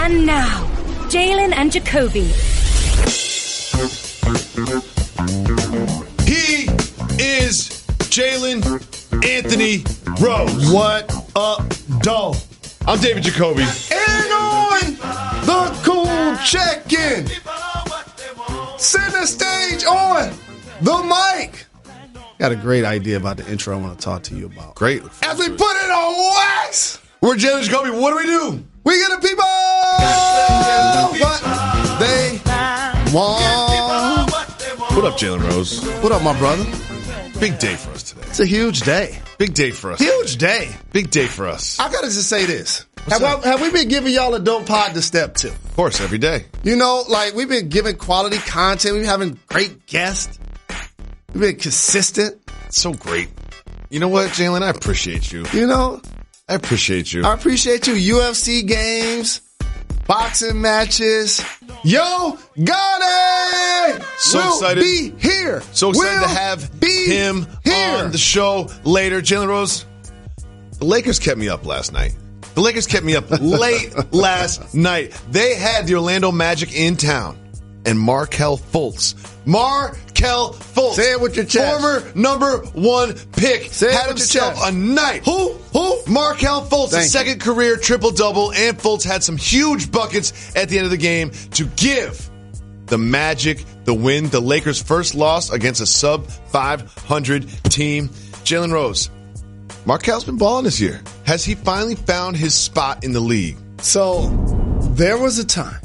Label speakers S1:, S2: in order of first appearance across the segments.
S1: And now, Jalen and Jacoby.
S2: He is Jalen Anthony Rose.
S3: What up, doe?
S2: I'm David Jacoby.
S3: And on the cool check-in, center stage on the mic. Got a great idea about the intro I want to talk to you about.
S2: Great.
S3: As we put it on wax,
S2: We're Jalen Jacoby. What do?
S3: we get the people what they want.
S2: What up, Jalen Rose?
S3: What up, my brother?
S2: Big day for us today.
S3: It's a huge day.
S2: Big day for us.
S3: Huge day.
S2: Big day for us.
S3: I gotta just say this.
S2: up?
S3: Have we been giving y'all a dope pod to step to?
S2: Of course, every day.
S3: You know, like we've been giving quality content. We've been having great guests. We've been consistent.
S2: It's so great. You know what, Jalen? I appreciate you.
S3: You know,
S2: I appreciate you.
S3: I appreciate you. UFC games, boxing matches. Yo Gotti!
S2: So
S3: will
S2: excited.
S3: Be here.
S2: So excited
S3: will
S2: to have
S3: be
S2: him
S3: here.
S2: on the show later. Jalen Rose, the Lakers kept me up last night. The Lakers kept me up late last night. They had the Orlando Magic in town. And Markelle Fultz.
S3: Say it with your chest.
S2: Former number one pick.
S3: Say it
S2: had
S3: with your
S2: himself
S3: chest.
S2: a night.
S3: Who?
S2: Markelle Fultz,
S3: Thank
S2: his second career triple-double. And Fultz had some huge buckets at the end of the game to give the Magic the win. The Lakers' first loss against a sub-500 team. Jalen Rose, Markelle's been balling this year. Has he finally found his spot in the league?
S3: So, there was a time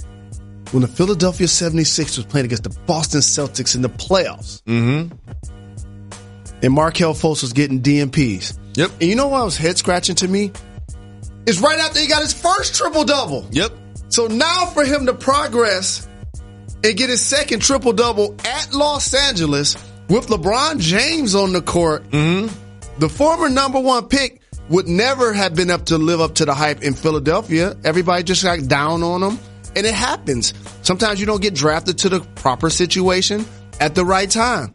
S3: when the Philadelphia 76ers was playing against the Boston Celtics in the playoffs.
S2: Mm-hmm.
S3: And Markelle Fultz was getting DMPs.
S2: Yep.
S3: And you know what was head-scratching to me? It's right after he got his first triple-double.
S2: Yep.
S3: So now for him to progress and get his second triple-double at Los Angeles with LeBron James on the court, the former number one pick would never have been up to live up to the hype in Philadelphia. Everybody just got down on him. And it happens. Sometimes you don't get drafted to the proper situation at the right time.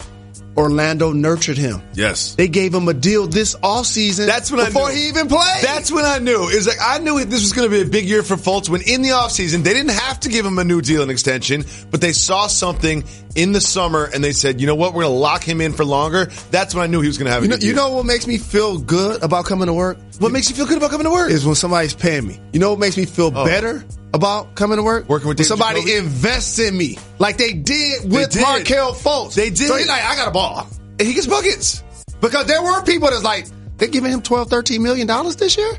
S3: Orlando nurtured him.
S2: Yes.
S3: They gave him a deal this offseason before he even played.
S2: That's when I knew. It was like I knew this was going to be a big year for Fultz when in the offseason they didn't have to give him a new deal and extension, but they saw something in the summer and they said, you know what, we're going to lock him in for longer. That's when I knew he was going to have a good year.
S3: You know what makes me feel good about coming to work?
S2: What makes you feel good about coming to work?
S3: Is when somebody's paying me. You know what makes me feel better about coming to work?
S2: Working with
S3: when
S2: David
S3: somebody
S2: Jacoby?
S3: invests in me. Like they did with Markelle Fultz.
S2: They did.
S3: So he's like, I got a ball.
S2: And he gets buckets.
S3: Because there were people that's like, they're giving him $12, $13 million this year?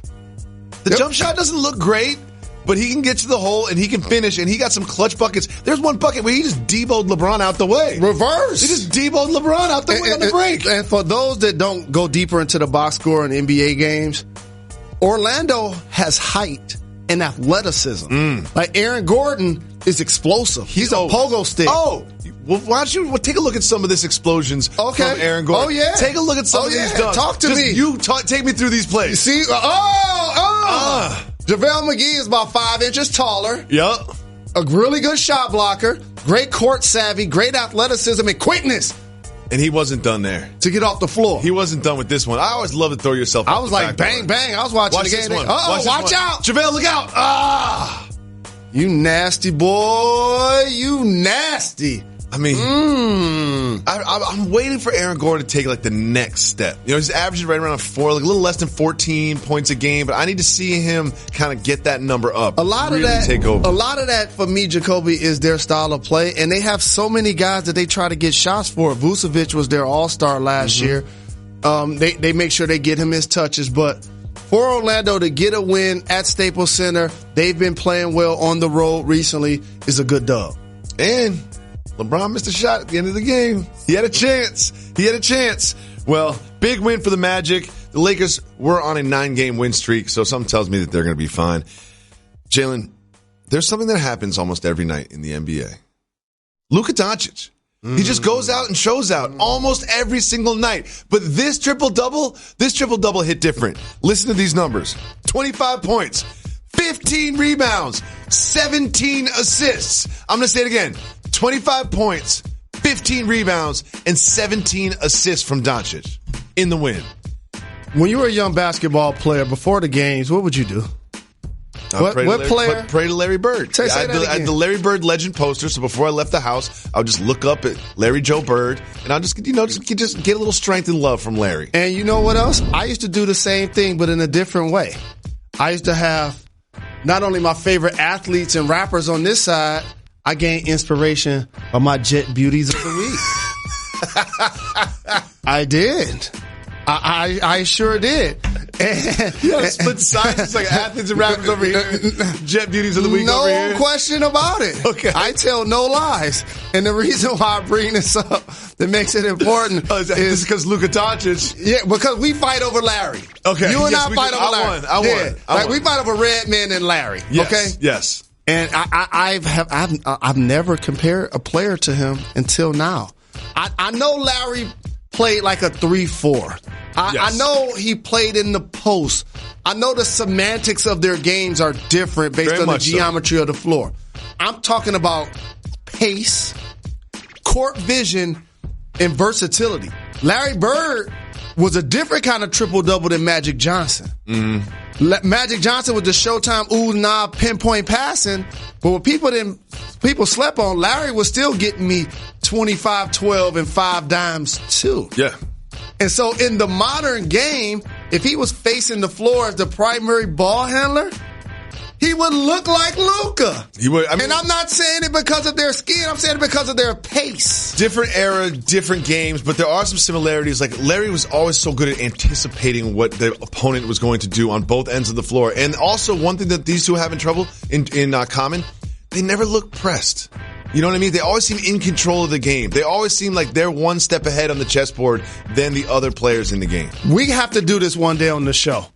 S2: The jump shot doesn't look great, but he can get to the hole and he can finish, and he got some clutch buckets. There's one bucket where he just deboed LeBron out the way.
S3: Reverse.
S2: He just deboed LeBron out the way on the break.
S3: And for those that don't go deeper into the box score in NBA games, Orlando has height and athleticism. Like Aaron Gordon is explosive. He's a pogo stick.
S2: Oh, well, why don't you take a look at some of this explosions from Aaron Gordon?
S3: Oh, yeah.
S2: Take a look at some of these dunks.
S3: Talk to me.
S2: Take me through these plays.
S3: You see? JaVale McGee is about 5 inches taller.
S2: Yep.
S3: A really good shot blocker. Great court savvy. Great athleticism and quickness.
S2: And he wasn't done there.
S3: To get off the floor.
S2: He wasn't done with this one. I always love to throw yourself
S3: I
S2: off
S3: was
S2: the
S3: like, bang,
S2: backboard.
S3: bang. I was watching
S2: Watch
S3: the
S2: this
S3: game.
S2: one.
S3: Watch out.
S2: JaVale, look out.
S3: You nasty boy. You nasty.
S2: I mean, I'm waiting for Aaron Gordon to take like the next step. You know, he's averaging right around 4, like a little less than 14 points a game, but I need to see him kind of get that number up.
S3: A lot
S2: really
S3: of that,
S2: take over.
S3: A lot of that for me, Jacoby, is their style of play, and they have so many guys that they try to get shots for. Vucevic was their all-star last year. They make sure they get him his touches, but for Orlando to get a win at Staples Center, they've been playing well on the road recently, is a good dub.
S2: And LeBron missed a shot at the end of the game. He had a chance. Well, big win for the Magic. The Lakers were on a 9-game win streak, so something tells me that they're going to be fine. Jalen, there's something that happens almost every night in the NBA. Luka Doncic. He just goes out and shows out almost every single night. But this triple-double hit different. Listen to these numbers. 25 points, 15 rebounds, 17 assists. I'm going to say it again. 25 points, 15 rebounds, and 17 assists from Doncic in the win.
S3: When you were a young basketball player, before the games, what would you do? What player?
S2: Pray to Larry Bird.
S3: Say
S2: I had the Larry Bird legend poster, so before I left the house, I would just look up at Larry Joe Bird, and I'll just get a little strength and love from Larry.
S3: And you know what else? I used to do the same thing, but in a different way. I used to have not only my favorite athletes and rappers on this side, I gained inspiration by my Jet Beauties of the Week. I did. I sure did.
S2: Split sides. It's like athletes and rappers over here. Jet Beauties of the Week over here.
S3: No question about it.
S2: Okay.
S3: I tell no lies. And the reason why I bring this up that makes it important
S2: is because Luka Doncic.
S3: Yeah, because we fight over Larry.
S2: Okay.
S3: You and I fight over Larry.
S2: I won.
S3: We fight over Redman and Larry.
S2: Yes.
S3: Okay?
S2: Yes.
S3: And I've never compared a player to him until now. I know Larry played like a 3-4. I know he played in the post. I know the semantics of their games are different based on the geometry of the floor. I'm talking about pace, court vision, and versatility. Larry Bird was a different kind of triple-double than Magic Johnson. Mm-hmm. Magic Johnson was the Showtime, ooh-nah, pinpoint passing. But what people slept on, Larry was still getting me 25, 12, and 5 dimes too.
S2: Yeah.
S3: And so in the modern game, if he was facing the floor as the primary ball handler, he would look like Luka.
S2: He would. I mean,
S3: and I'm not saying it because of their skin. I'm saying it because of their pace.
S2: Different era, different games, but there are some similarities. Like Larry was always so good at anticipating what the opponent was going to do on both ends of the floor. And also one thing that these two have in trouble in common, they never look pressed. You know what I mean? They always seem in control of the game. They always seem like they're one step ahead on the chessboard than the other players in the game.
S3: We have to do this one day on the show.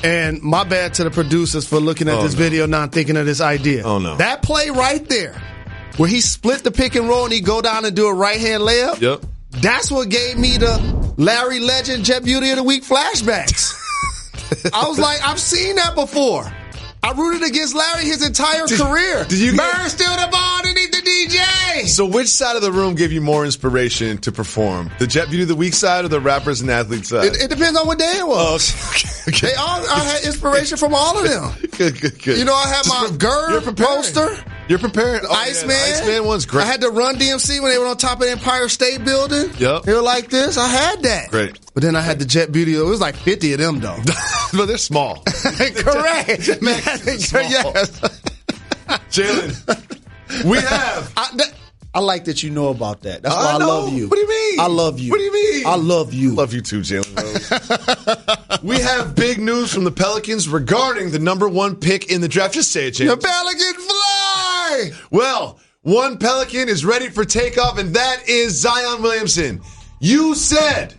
S3: And my bad to the producers for looking at this video now and thinking of this idea.
S2: Oh, no.
S3: That play right there, where he split the pick and roll and he go down and do a right-hand layup,
S2: yep.
S3: That's what gave me the Larry Legend Jet Beauty of the Week flashbacks. I was like, I've seen that before. I rooted against Larry his entire career. Bird still the ball underneath the DJ.
S2: So which side of the room gave you more inspiration to perform? The Jet Beauty of the Week side or the rappers and athletes side?
S3: It depends on what day it was.
S2: Oh, okay.
S3: I had inspiration from all of them.
S2: Good.
S3: You know, I had my Gerd poster.
S2: You're prepared. Oh,
S3: Iceman.
S2: Yeah, the Iceman one's great.
S3: I had the Run DMC when they were on top of the Empire State Building.
S2: Yep.
S3: They were like this. I had that.
S2: Great.
S3: But then I had the Jet Beauty. It was like 50 of them, though.
S2: But they're small.
S3: Correct. Yes.
S2: Jalen, we have.
S3: I like that you know about that. That's why I love you.
S2: What do you mean?
S3: I love you.
S2: What do you mean?
S3: I love you.
S2: Love you too, Jalen Rose. We have big news from the Pelicans regarding the number 1 pick in the draft. Just say it, Jalen.
S3: The Pelicans fly!
S2: Well, one Pelican is ready for takeoff, and that is Zion Williamson. You said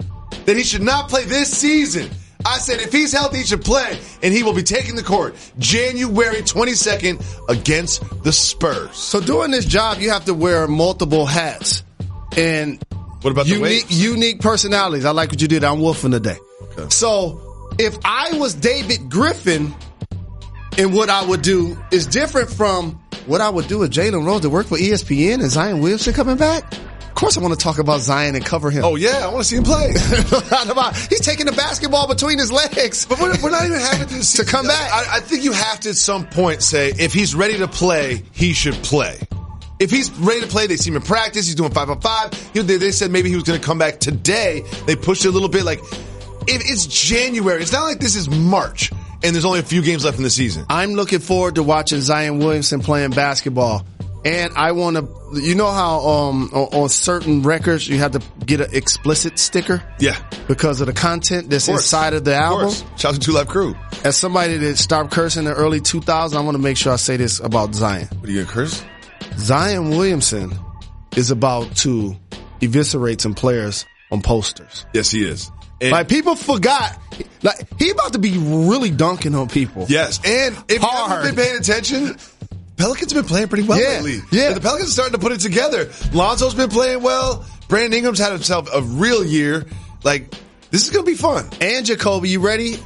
S2: that he should not play this season. I said if he's healthy, he should play, and he will be taking the court January 22nd against the Spurs.
S3: So doing this job, you have to wear multiple hats. And
S2: what about the weight?
S3: Unique personalities. I like what you did. I'm wolfing today. Okay. So if I was David Griffin, and what I would do is different from what I would do with Jalen Rose to work for ESPN and Zion Williamson coming back. Of course I want to talk about Zion and cover him.
S2: Oh, yeah. I want to see him play.
S3: He's taking the basketball between his legs.
S2: But we're not even having to
S3: come back.
S2: I think you have to at some point say, if he's ready to play, he should play. If he's ready to play, they see him in practice. He's doing 5-on-5. They said maybe he was going to come back today. They pushed it a little bit. Like, if it's January, it's not like this is March and there's only a few games left in the season.
S3: I'm looking forward to watching Zion Williamson playing basketball. And I want to, you know how on certain records you have to get an explicit sticker?
S2: Yeah.
S3: Because of the content that's inside of the album?
S2: Shout out to 2 Live Crew.
S3: As somebody that stopped cursing in the early 2000s, I want to make sure I say this about Zion.
S2: What are you going to curse?
S3: Zion Williamson is about to eviscerate some players on posters.
S2: Yes, he is.
S3: And like, people forgot. Like, he about to be really dunking on people.
S2: Yes. And if you haven't been paying attention, Pelicans have been playing pretty well lately. Yeah. And the Pelicans are starting to put it together. Lonzo's been playing well. Brandon Ingram's had himself a real year. Like, this is going to be fun.
S3: And Jacoby, you ready?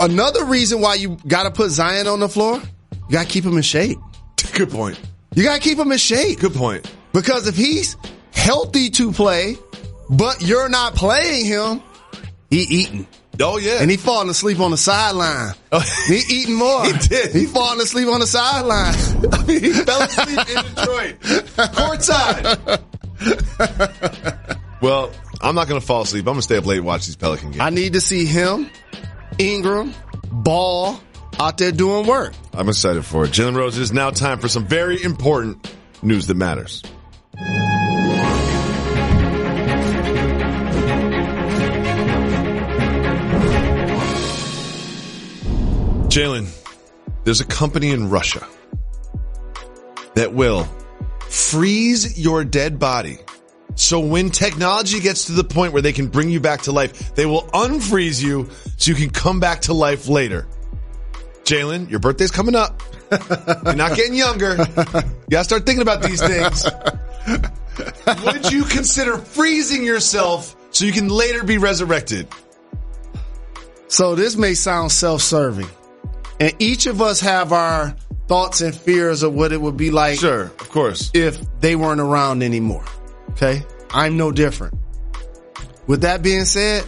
S3: Another reason why you got to put Zion on the floor, you got to keep him in shape.
S2: Good point.
S3: You got to keep him in shape.
S2: Good point.
S3: Because if he's healthy to play, but you're not playing him, he eating.
S2: Oh, yeah.
S3: And he falling asleep on the sideline.
S2: Oh.
S3: He eating more.
S2: He did.
S3: He falling asleep on the sideline.
S2: I mean, he fell asleep in Detroit. Courtside. Well, I'm not going to fall asleep. I'm going to stay up late and watch these Pelican games.
S3: I need to see him, Ingram, Ball out there doing work.
S2: I'm excited for it. Jalen Rose, it is now time for some very important news that matters. Jalen, there's a company in Russia that will freeze your dead body. So when technology gets to the point where they can bring you back to life, they will unfreeze you so you can come back to life later. Jalen, your birthday's coming up. You're not getting younger. You gotta start thinking about these things. Would you consider freezing yourself so you can later be resurrected?
S3: So this may sound self-serving. And each of us have our thoughts and fears of what it would be like.
S2: Sure, of course.
S3: If they weren't around anymore. Okay? I'm no different. With that being said,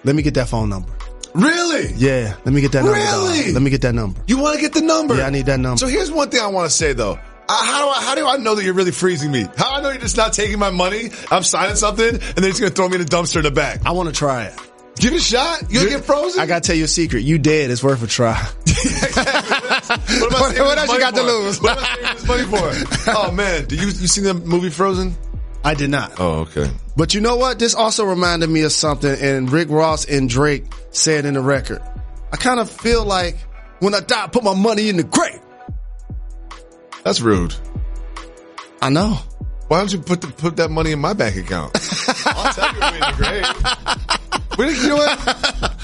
S3: let me get that phone number.
S2: Really?
S3: Yeah, let me get that number.
S2: Really?
S3: Dog. Let me get that number.
S2: You want to get the number?
S3: Yeah, I need that number.
S2: So here's one thing I want to say, though. How do I know that you're really freezing me? How do I know you're just not taking my money? I'm signing something, and then he's going to throw me in the dumpster in the back.
S3: I want to try it.
S2: Give it a shot. You'll get frozen?
S3: I got to tell you a secret. You dead. It's worth a try.
S2: What else you got to lose? What am I saving this money for? Oh, man. You seen the movie Frozen?
S3: I did not.
S2: Oh, okay.
S3: But you know what? This also reminded me of something, and Rick Ross and Drake said in the record. I kind of feel like when I die, I put my money in the grave.
S2: That's rude.
S3: I know.
S2: Why don't you put that money in my bank account? I'll tell you in the grave.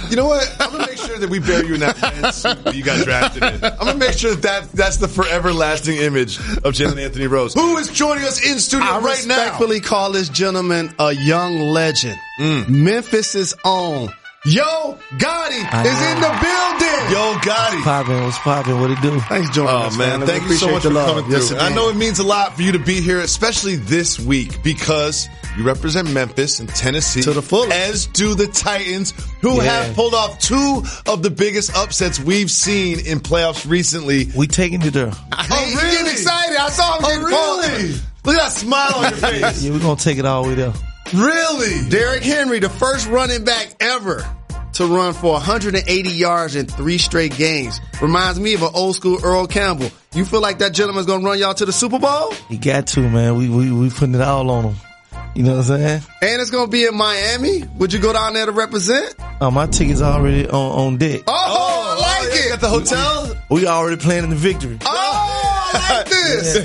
S2: You know what? I'm going to make sure that we bury you in that red suit that you got drafted in. I'm going to make sure that's the forever lasting image of Jalen Anthony Rose, who is joining us in studio right now.
S3: I respectfully call this gentleman a young legend. Memphis' own Yo Gotti is in the building.
S2: Yo Gotti.
S4: What's poppin'? What it do?
S3: Thanks, joining us,
S2: man. Thank you so much for coming through.
S3: Yes,
S2: I know it means a lot for you to be here, especially this week, because you represent Memphis and Tennessee
S3: to the fullest,
S2: as do the Titans, who have pulled off two of the biggest upsets we've seen in playoffs recently.
S4: We taking it there.
S3: Oh, really? Getting excited. I saw him getting
S2: really? Look at that smile on your face.
S4: Yeah, we're going to take it all the way there.
S2: Really?
S3: Derrick Henry, the first running back ever to run for 180 yards in 3 straight games. Reminds me of an old school Earl Campbell. You feel like that gentleman's going to run y'all to the Super Bowl?
S4: He got to, man. We putting it all on him. You know what I'm saying?
S3: And it's going to be in Miami. Would you go down there to represent?
S4: My ticket's already on deck.
S3: Oh, I like it.
S2: At the hotel?
S4: We already planning the victory.
S3: I like this.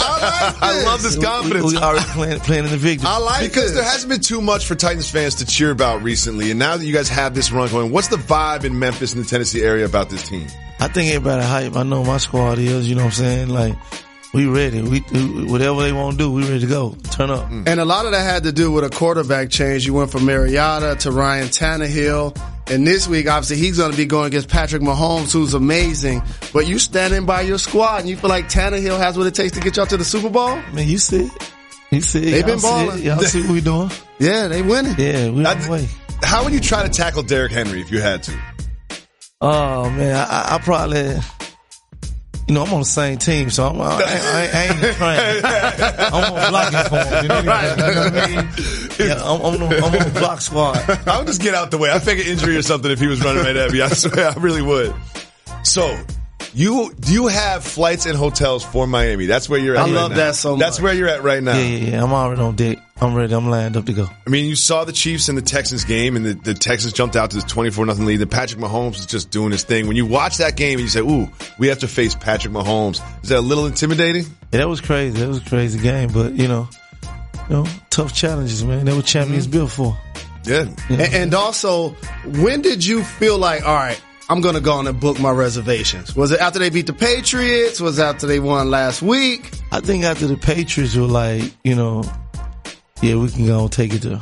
S2: I love this confidence.
S4: We already planning the victory.
S3: I like
S2: because there hasn't been too much for Titans fans to cheer about recently. And now that you guys have this run going, what's the vibe in Memphis and the Tennessee area about this team?
S4: I think everybody hype. I know my squad is, you know what I'm saying? Like, we ready. We whatever they want to do, we ready to go. Turn up.
S3: And a lot of that had to do with a quarterback change. You went from Mariota to Ryan Tannehill. And this week, obviously, he's going to be going against Patrick Mahomes, who's amazing. But you standing by your squad, and you feel like Tannehill has what it takes to get y'all to the Super Bowl?
S4: Man, you see it. You see it.
S3: They've been balling.
S4: Y'all see what we doing?
S3: Yeah, they winning.
S4: Yeah, we on the way.
S2: How would you try to tackle Derrick Henry if you had to?
S4: Oh, man, I probably... You know, I'm on the same team, so I ain't trying. I'm on blocking for him. You know what I mean? Yeah, I'm on block squad.
S2: I would just get out the way. I fake an injury or something if he was running right at me. I swear, I really would. So, do you have flights and hotels for Miami? That's where you're at.
S3: I love that so much.
S2: That's where you're at right now.
S4: Yeah. I'm already on deck. I'm ready. I'm lined up to go.
S2: I mean, you saw the Chiefs and the Texans game, and the Texans jumped out to this 24-0 lead. And Patrick Mahomes is just doing his thing. When you watch that game and you say, "Ooh, we have to face Patrick Mahomes," is that a little intimidating?
S4: Yeah, that was crazy. That was a crazy game, but you know, tough challenges, man. That was champions built for.
S2: Yeah.
S3: And also, when did you feel like, all right, I'm going to go on and book my reservations? Was it after they beat the Patriots? Was it after they won last week?
S4: I think after the Patriots were like, yeah, we can go and take it to.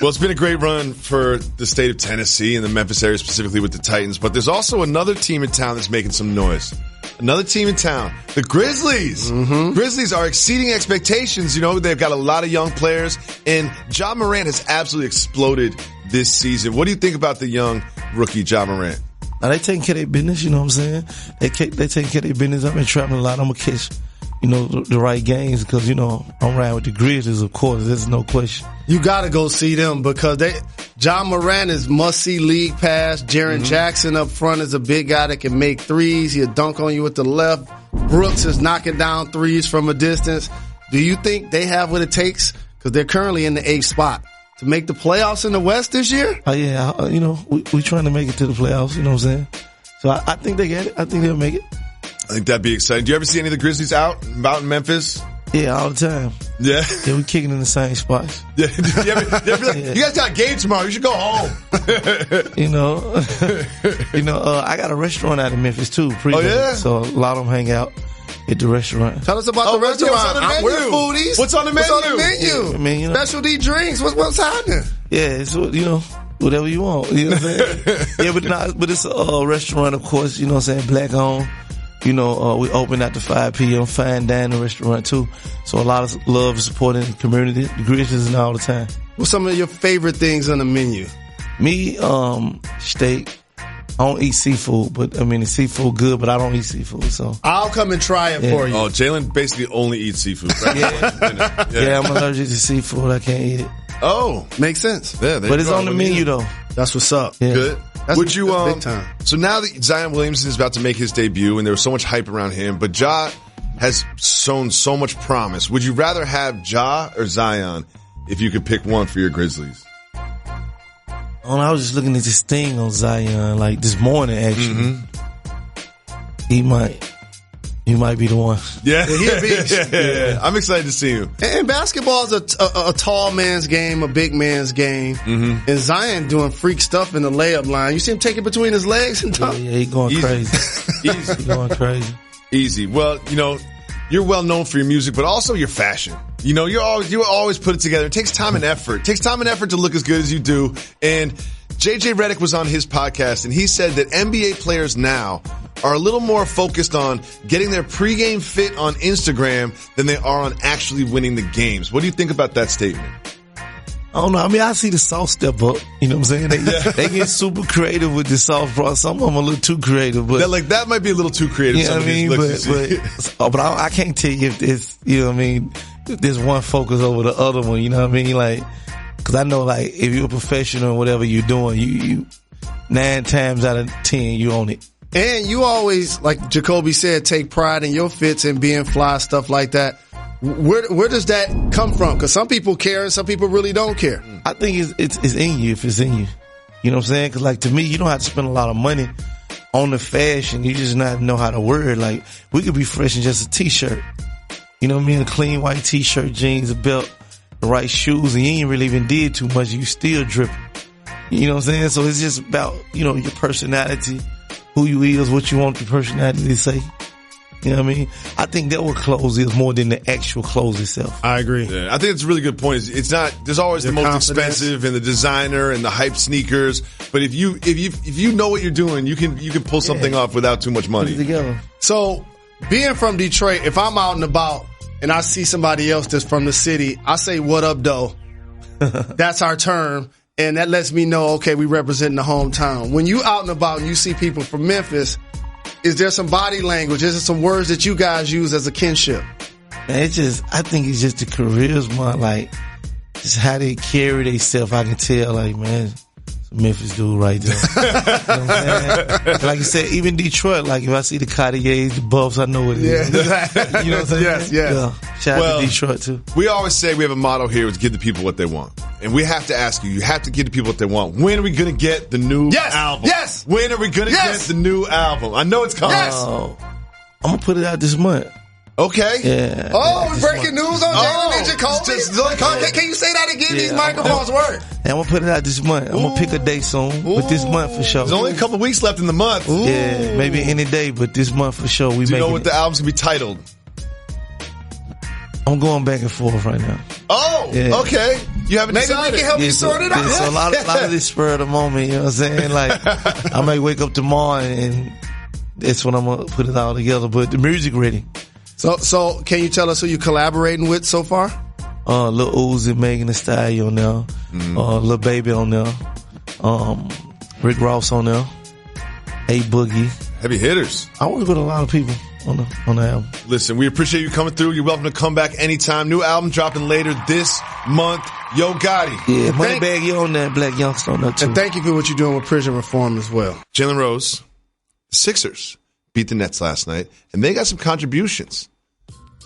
S2: Well, it's been a great run for the state of Tennessee and the Memphis area specifically with the Titans, but there's also another team in town that's making some noise. Another team in town. The Grizzlies. Mm-hmm. Grizzlies are exceeding expectations. You know, they've got a lot of young players, and Ja Morant has absolutely exploded this season. What do you think about the young rookie Ja Morant?
S4: Now, they taking care of their business, you know what I'm saying? They taking care of their business. I've been traveling a lot. I'm going to catch, the right games because, I'm riding with the Grizzlies, of course. There's no question.
S3: You got to go see them because Ja Morant is must-see league pass. Jaren Jackson up front is a big guy that can make threes. He'll dunk on you with the left. Brooks is knocking down threes from a distance. Do you think they have what it takes? Because they're currently in the 8th spot. To make the playoffs in the West this year?
S4: Yeah, we trying to make it to the playoffs, you know what I'm saying? So I think they get it. I think they'll make it.
S2: I think that'd be exciting. Do you ever see any of the Grizzlies out in Memphis?
S4: Yeah, all the time.
S2: Yeah?
S4: Yeah, we kicking in the same spots.
S2: Yeah. You guys got a game tomorrow. You should go home.
S3: I
S2: got
S4: a restaurant out in Memphis too.
S2: Oh, yeah?
S4: So a lot of them hang out at the restaurant.
S3: Tell us about the restaurant.
S2: What's on the menu?
S3: We're foodies.
S2: What's on the menu?
S4: Yeah,
S3: specialty drinks. What's happening?
S4: Yeah, it's, whatever you want. You know what I'm saying? Yeah, but it's a restaurant, of course, you know what I'm saying, black owned. We open after 5 p.m. fine dining restaurant too. So a lot of love supporting the community, the Grizzlies and all the time.
S3: What's some of your favorite things on the menu?
S4: Me, steak. I don't eat seafood, but the seafood good, but I don't eat seafood, so.
S3: I'll come and try it for you.
S2: Oh, Jalen basically only eats seafood, right?
S4: Yeah, I'm allergic to seafood. I can't eat it.
S2: Oh.
S3: Makes sense.
S2: Yeah,
S4: but it's on the menu though.
S3: That's what's up.
S4: Yeah.
S2: Good.
S3: That's big time.
S2: So now that Zion Williamson is about to make his debut and there was so much hype around him, but Ja has shown so much promise. Would you rather have Ja or Zion if you could pick one for your Grizzlies?
S4: I was just looking at this thing on Zion, like this morning, actually. He might be the one.
S2: Yeah.
S3: He'll be.
S2: Yeah. I'm excited to see him.
S3: And basketball is a tall man's game, a big man's game. Mm-hmm. And Zion doing freak stuff in the layup line. You see him take it between his legs and dunk?
S4: Yeah, he going crazy. He's going crazy.
S2: Easy. Well, you're well known for your music, but also your fashion. You always put it together. It takes time and effort. It takes time and effort to look as good as you do. And JJ Redick was on his podcast, and he said that NBA players now are a little more focused on getting their pregame fit on Instagram than they are on actually winning the games. What do you think about that statement?
S4: I don't know. I see the soft step up. You know what I'm saying? They get super creative with the soft bra. Some of them are a little too creative, but
S2: that might be a little too creative.
S4: You know what I mean? But I can't tell you if it's, if there's one focus over the other one. You know what I mean? Like, cause I know, like, if you're a professional in whatever you're doing, you 9 times out of 10 you own it.
S3: And you always, like Jacoby said, take pride in your fits and being fly, stuff like that. Where does that come from? Because some people care and some people really don't care.
S4: I think it's in you if it's in you. You know what I'm saying? Because, like, to me, you don't have to spend a lot of money on the fashion. You just not know how to wear it. Like, we could be fresh in just a T-shirt. You know what I mean? A clean white T-shirt, jeans, a belt, the right shoes, and you ain't really even did too much. You still dripping. You know what I'm saying? So it's just about, your personality, who you is, what you want your personality to say. You know what I mean? I think that what clothes is more than the actual clothes itself.
S3: I agree.
S2: Yeah, I think it's a really good point. It's not, there's always the most expensive and the designer and the hype sneakers. But if you know what you're doing, you can pull something off without too much money.
S4: Put it together.
S3: So, being from Detroit, if I'm out and about and I see somebody else that's from the city, I say, "What up, though?" That's our term. And that lets me know, okay, we represent the hometown. When you out and about and you see people from Memphis, is there some body language? Is there some words that you guys use as a kinship?
S4: Man, I think it's just the charisma, like, just how they carry themselves. I can tell, like, man, it's a Memphis dude right there. You know what I'm saying? Like you said, even Detroit, like, if I see the Cartiers, the Buffs, I know what it is.
S3: Yeah.
S4: You know what I'm saying?
S3: Yes.
S4: Yeah. Shout out to Detroit, too.
S2: We always say we have a motto here, is give the people what they want. And we have to ask you have to give the people what they want. When are we going to get the new album?
S3: Yes!
S2: When are we going to get the new album? I know it's coming.
S3: Yes!
S4: I'm going to put it out this month.
S2: Okay.
S4: Yeah.
S3: Oh, we're breaking news on Jalen and Jacoby? Can you say that again? These microphones work.
S4: And I'm going to put it out this month. I'm going to pick a date soon, but this month for sure.
S2: There's only a couple weeks left in the month.
S4: Ooh. Yeah, maybe any day, but this month for sure.
S2: Do you know what the album's going to be titled?
S4: I'm going back and forth right now.
S2: Oh, yeah. Okay. You haven't decided.
S3: Maybe we can help you sort it out.
S4: So a lot of this spur of the moment, you know what I'm saying? Like, I may wake up tomorrow and that's when I'm going to put it all together. But the music ready.
S3: So can you tell us who you're collaborating with so far?
S4: Lil Uzi, Megan Thee Stallion on there. Lil Baby on there. Rick Ross on there. A Boogie.
S2: Heavy hitters.
S4: I work with a lot of people on the album.
S2: Listen, we appreciate you coming through. You're welcome to come back anytime. New album dropping later this month. Yo Gotti.
S4: Yeah, Moneybag, you on that. Black Youngster on that too.
S3: And thank you for what you're doing with prison reform as well.
S2: Jalen Rose, the Sixers beat the Nets last night, and they got some contributions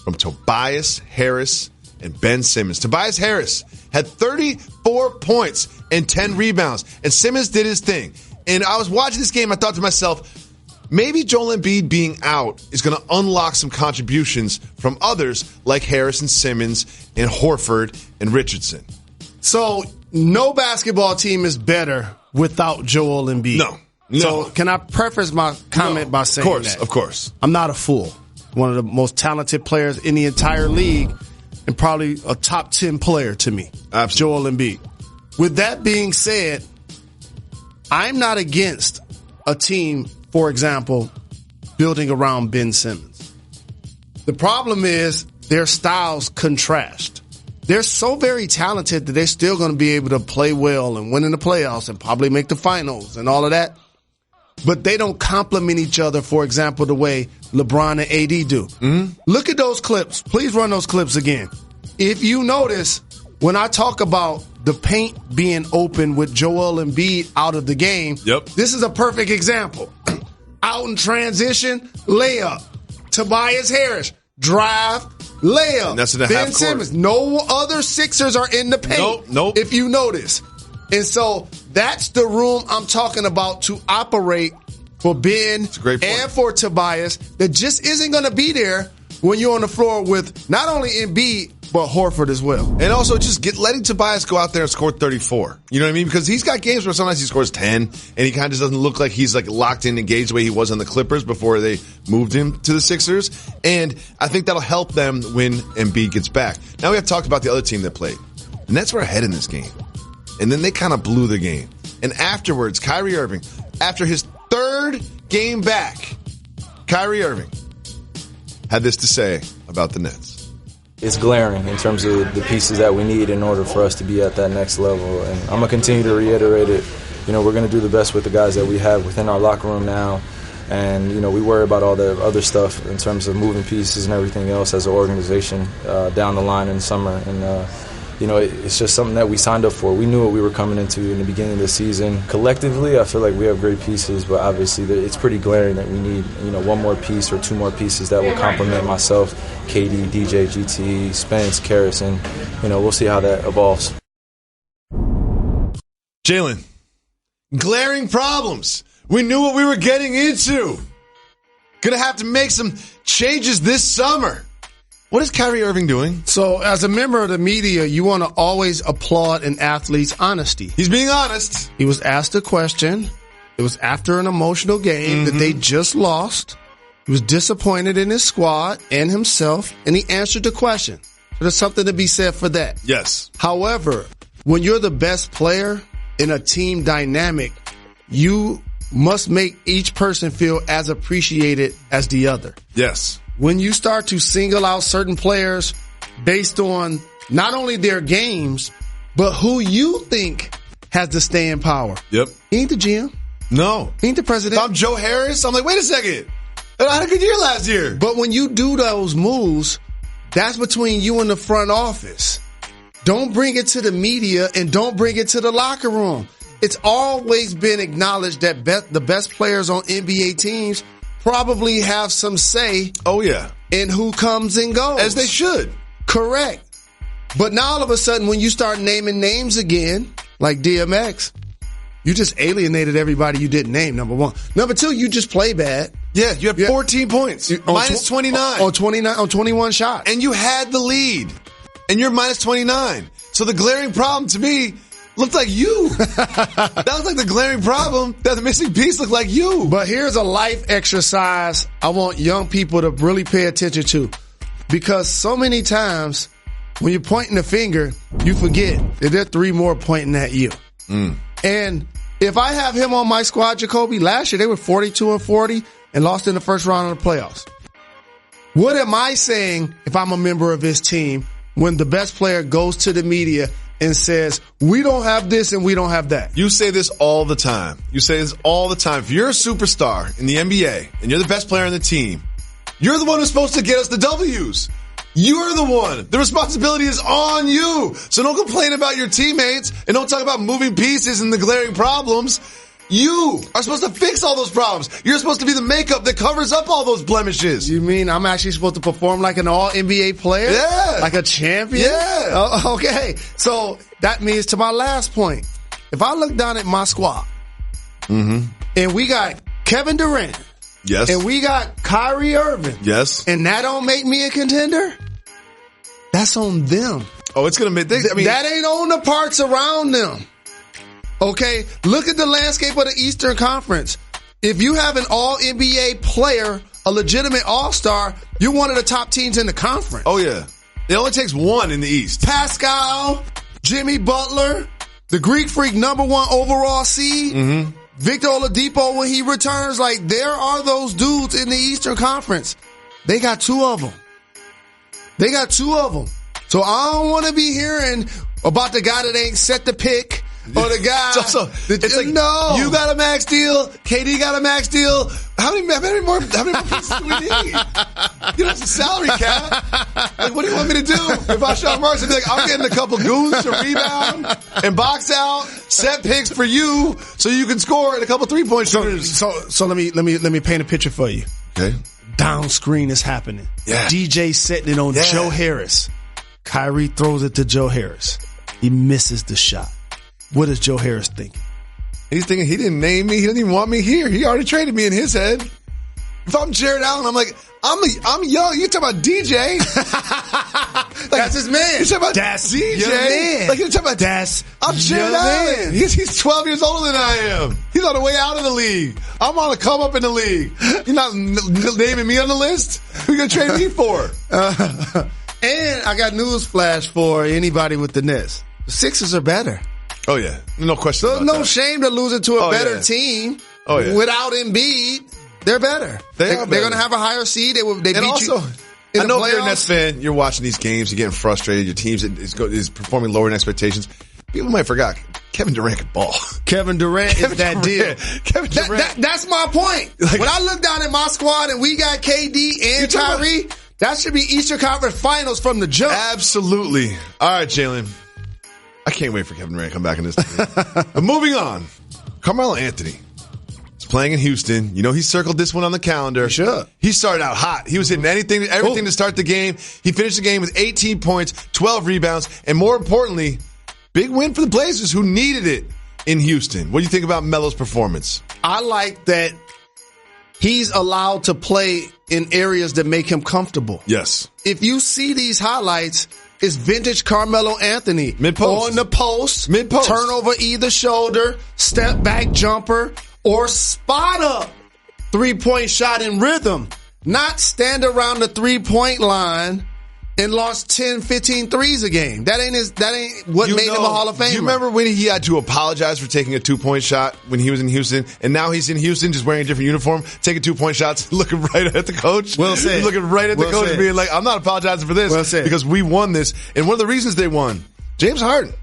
S2: from Tobias Harris and Ben Simmons. Tobias Harris had 34 points and 10 rebounds, and Simmons did his thing. And I was watching this game, I thought to myself, maybe Joel Embiid being out is going to unlock some contributions from others like Harris and Simmons and Horford and Richardson.
S3: So no basketball team is better without Joel Embiid.
S2: No.
S3: So can I preface my comment by saying that?
S2: Of course.
S3: I'm not a fool. One of the most talented players in the entire league and probably a top 10 player to me.
S2: Absolutely.
S3: Joel Embiid. With that being said, I'm not against a team, for example, building around Ben Simmons. The problem is their styles contrast. They're so very talented that they're still going to be able to play well and win in the playoffs and probably make the finals and all of that. But they don't complement each other, for example, the way LeBron and AD do. Mm-hmm. Look at those clips. Please run those clips again. If you notice, when I talk about the paint being open with Joel Embiid out of the game, this is a perfect example. Out in transition, layup. Tobias Harris, drive, layup.
S2: And that's in the
S3: Ben
S2: half court.
S3: Simmons, no other Sixers are in the paint.
S2: Nope.
S3: If you notice. And so that's the room I'm talking about to operate for Ben and for Tobias that just isn't going to be there when you're on the floor with not only Embiid, but Horford as well.
S2: And also just letting Tobias go out there and score 34. You know what I mean? Because he's got games where sometimes he scores 10 and he kind of just doesn't look like he's like locked in, engaged the way he was on the Clippers before they moved him to the Sixers. And I think that'll help them when Embiid gets back. Now we have talked about the other team that played. The Nets were ahead in this game. And then they kind of blew the game. And afterwards, Kyrie Irving, after his third game back, Kyrie Irving had this to say about the Nets.
S5: It's glaring in terms of the pieces that we need in order for us to be at that next level. And I'm going to continue to reiterate it. You know, we're going to do the best with the guys that we have within our locker room now. And, you know, we worry about all the other stuff in terms of moving pieces and everything else as an organization down the line in the summer. And, you know, it's just something that we signed up for. We knew what we were coming into in the beginning of the season. Collectively, I feel like we have great pieces, but obviously it's pretty glaring that we need, you know, one more piece or two more pieces that will complement myself, KD, DJ, GT, Spence, Karras, and, you know, we'll see how that evolves.
S2: Jalen, glaring problems. We knew what we were getting into. Gonna have to make some changes this summer. What is Kyrie Irving doing?
S3: So as a member of the media, you want to always applaud an athlete's honesty.
S2: He's being honest.
S3: He was asked a question. It was after an emotional game that they just lost. He was disappointed in his squad and himself, and he answered the question. So there's something to be said for that.
S2: Yes.
S3: However, when you're the best player in a team dynamic, you must make each person feel as appreciated as the other.
S2: Yes.
S3: When you start to single out certain players based on not only their games, but who you think has the staying power.
S2: Yep.
S3: He ain't the GM.
S2: No.
S3: He ain't the president.
S2: If I'm Joe Harris, I'm like, wait a second. I had a good year last year.
S3: But when you do those moves, that's between you and the front office. Don't bring it to the media and don't bring it to the locker room. It's always been acknowledged that the best players on NBA teams probably have some say in who comes and goes.
S2: As they should.
S3: Correct. But now all of a sudden when you start naming names again, like DMX, you just alienated everybody you didn't name, number one. Number two, you just play bad.
S2: Yeah, you had 14 points. Minus 29.
S3: On 21 shots.
S2: And you had the lead. And you're minus 29. So the glaring problem to me looked like you. That was like the glaring problem that the missing piece looked like you.
S3: But here's a life exercise I want young people to really pay attention to. Because so many times when you're pointing the finger, you forget that there are three more pointing at you. And if I have him on my squad, Jacoby, last year they were 42-40, and lost in the first round of the playoffs. What am I saying if I'm a member of his team when the best player goes to the media and says, we don't have this and we don't have that?
S2: You say this all the time. You say this all the time. If you're a superstar in the NBA and you're the best player on the team, you're the one who's supposed to get us the W's. You're the one. The responsibility is on you. So don't complain about your teammates and don't talk about moving pieces and the glaring problems. You are supposed to fix all those problems. You're supposed to be the makeup that covers up all those blemishes.
S3: You mean I'm actually supposed to perform like an all-NBA player?
S2: Yeah.
S3: Like a champion?
S2: Yeah.
S3: Oh, okay. So that means to my last point, if I look down at my squad and we got Kevin Durant,
S2: Yes.
S3: and we got Kyrie Irving,
S2: Yes.
S3: and that don't make me a contender, that's on them.
S2: Oh, it's going to make...
S3: that ain't on the parts around them. Okay, look at the landscape of the Eastern Conference. If you have an all-NBA player, a legitimate all-star, you're one of the top teams in the conference.
S2: Oh, yeah. It only takes one in the East.
S3: Pascal, Jimmy Butler, the Greek Freak #1 overall seed, Victor Oladipo when he returns. Like, there are those dudes in the Eastern Conference. They got two of them. So I don't want to be hearing about the guy that ain't set the pick. Or the guy.
S2: It's like, no. You got a max deal. KD got a max deal. How many more pieces do we need? You know, it's a salary cap. Like, what do you want me to do? If I shot Marks, I'd be like, I'm getting a couple goons to rebound and box out, set picks for you so you can score and a couple 3-point shooters.
S3: So let me paint a picture for you.
S2: Okay.
S3: Down screen is happening.
S2: Yeah.
S3: DJ setting it on Joe Harris. Kyrie throws it to Joe Harris. He misses the shot. What is Joe Harris thinking?
S2: He's thinking he didn't name me. He didn't even want me here. He already traded me in his head. If I'm Jared Allen, I'm like, I'm young. You talking about DJ? Like,
S3: that's his man.
S2: You talking about
S3: that's
S2: DJ?
S3: Your man.
S2: Like, you talking about I'm Jared Allen. He's 12 years older than I am. He's on the way out of the league. I'm on a come up in the league. You're not naming me on the list? Who you gonna trade me for?
S3: And I got news flash for anybody with the Nets. The Sixers are better.
S2: Oh, yeah. No question.
S3: So no shame to losing to a better
S2: yeah.
S3: team.
S2: Oh, yeah.
S3: Without Embiid, they're better. They're going to have a higher seed. They beat
S2: also,
S3: you.
S2: I know if you're a Nets fan, you're watching these games, you're getting frustrated. Your team is performing lower than expectations. People might forgot Kevin Durant can ball.
S3: Kevin Durant is that deal.
S2: Kevin Durant.
S3: That's my point. Like, when I look down at my squad and we got KD and Kyrie, that should be Eastern Conference Finals from the jump.
S2: Absolutely. All right, Jalen. I can't wait for Kevin Durant to come back in this thing. But moving on, Carmelo Anthony is playing in Houston. You know, he circled this one on the calendar.
S3: Sure.
S2: He started out hot. He was hitting everything to start the game. He finished the game with 18 points, 12 rebounds, and more importantly, big win for the Blazers who needed it in Houston. What do you think about Melo's performance?
S3: I like that he's allowed to play in areas that make him comfortable.
S2: Yes.
S3: If you see these highlights, it's vintage Carmelo Anthony.
S2: Mid-post.
S3: On the post.
S2: Mid-post.
S3: Turn over either shoulder, step back jumper, or spot up 3-point shot in rhythm. Not stand around the 3-point line and lost 10, 15 threes a game. That ain't what made him a Hall of Famer.
S2: You remember when he had to apologize for taking a 2-point shot when he was in Houston, and now he's in Houston just wearing a different uniform, taking 2-point shots, looking right at the coach?
S3: Well said.
S2: He's looking right at the coach and being like, I'm not apologizing for this because we won this. And one of the reasons they won, James Harden.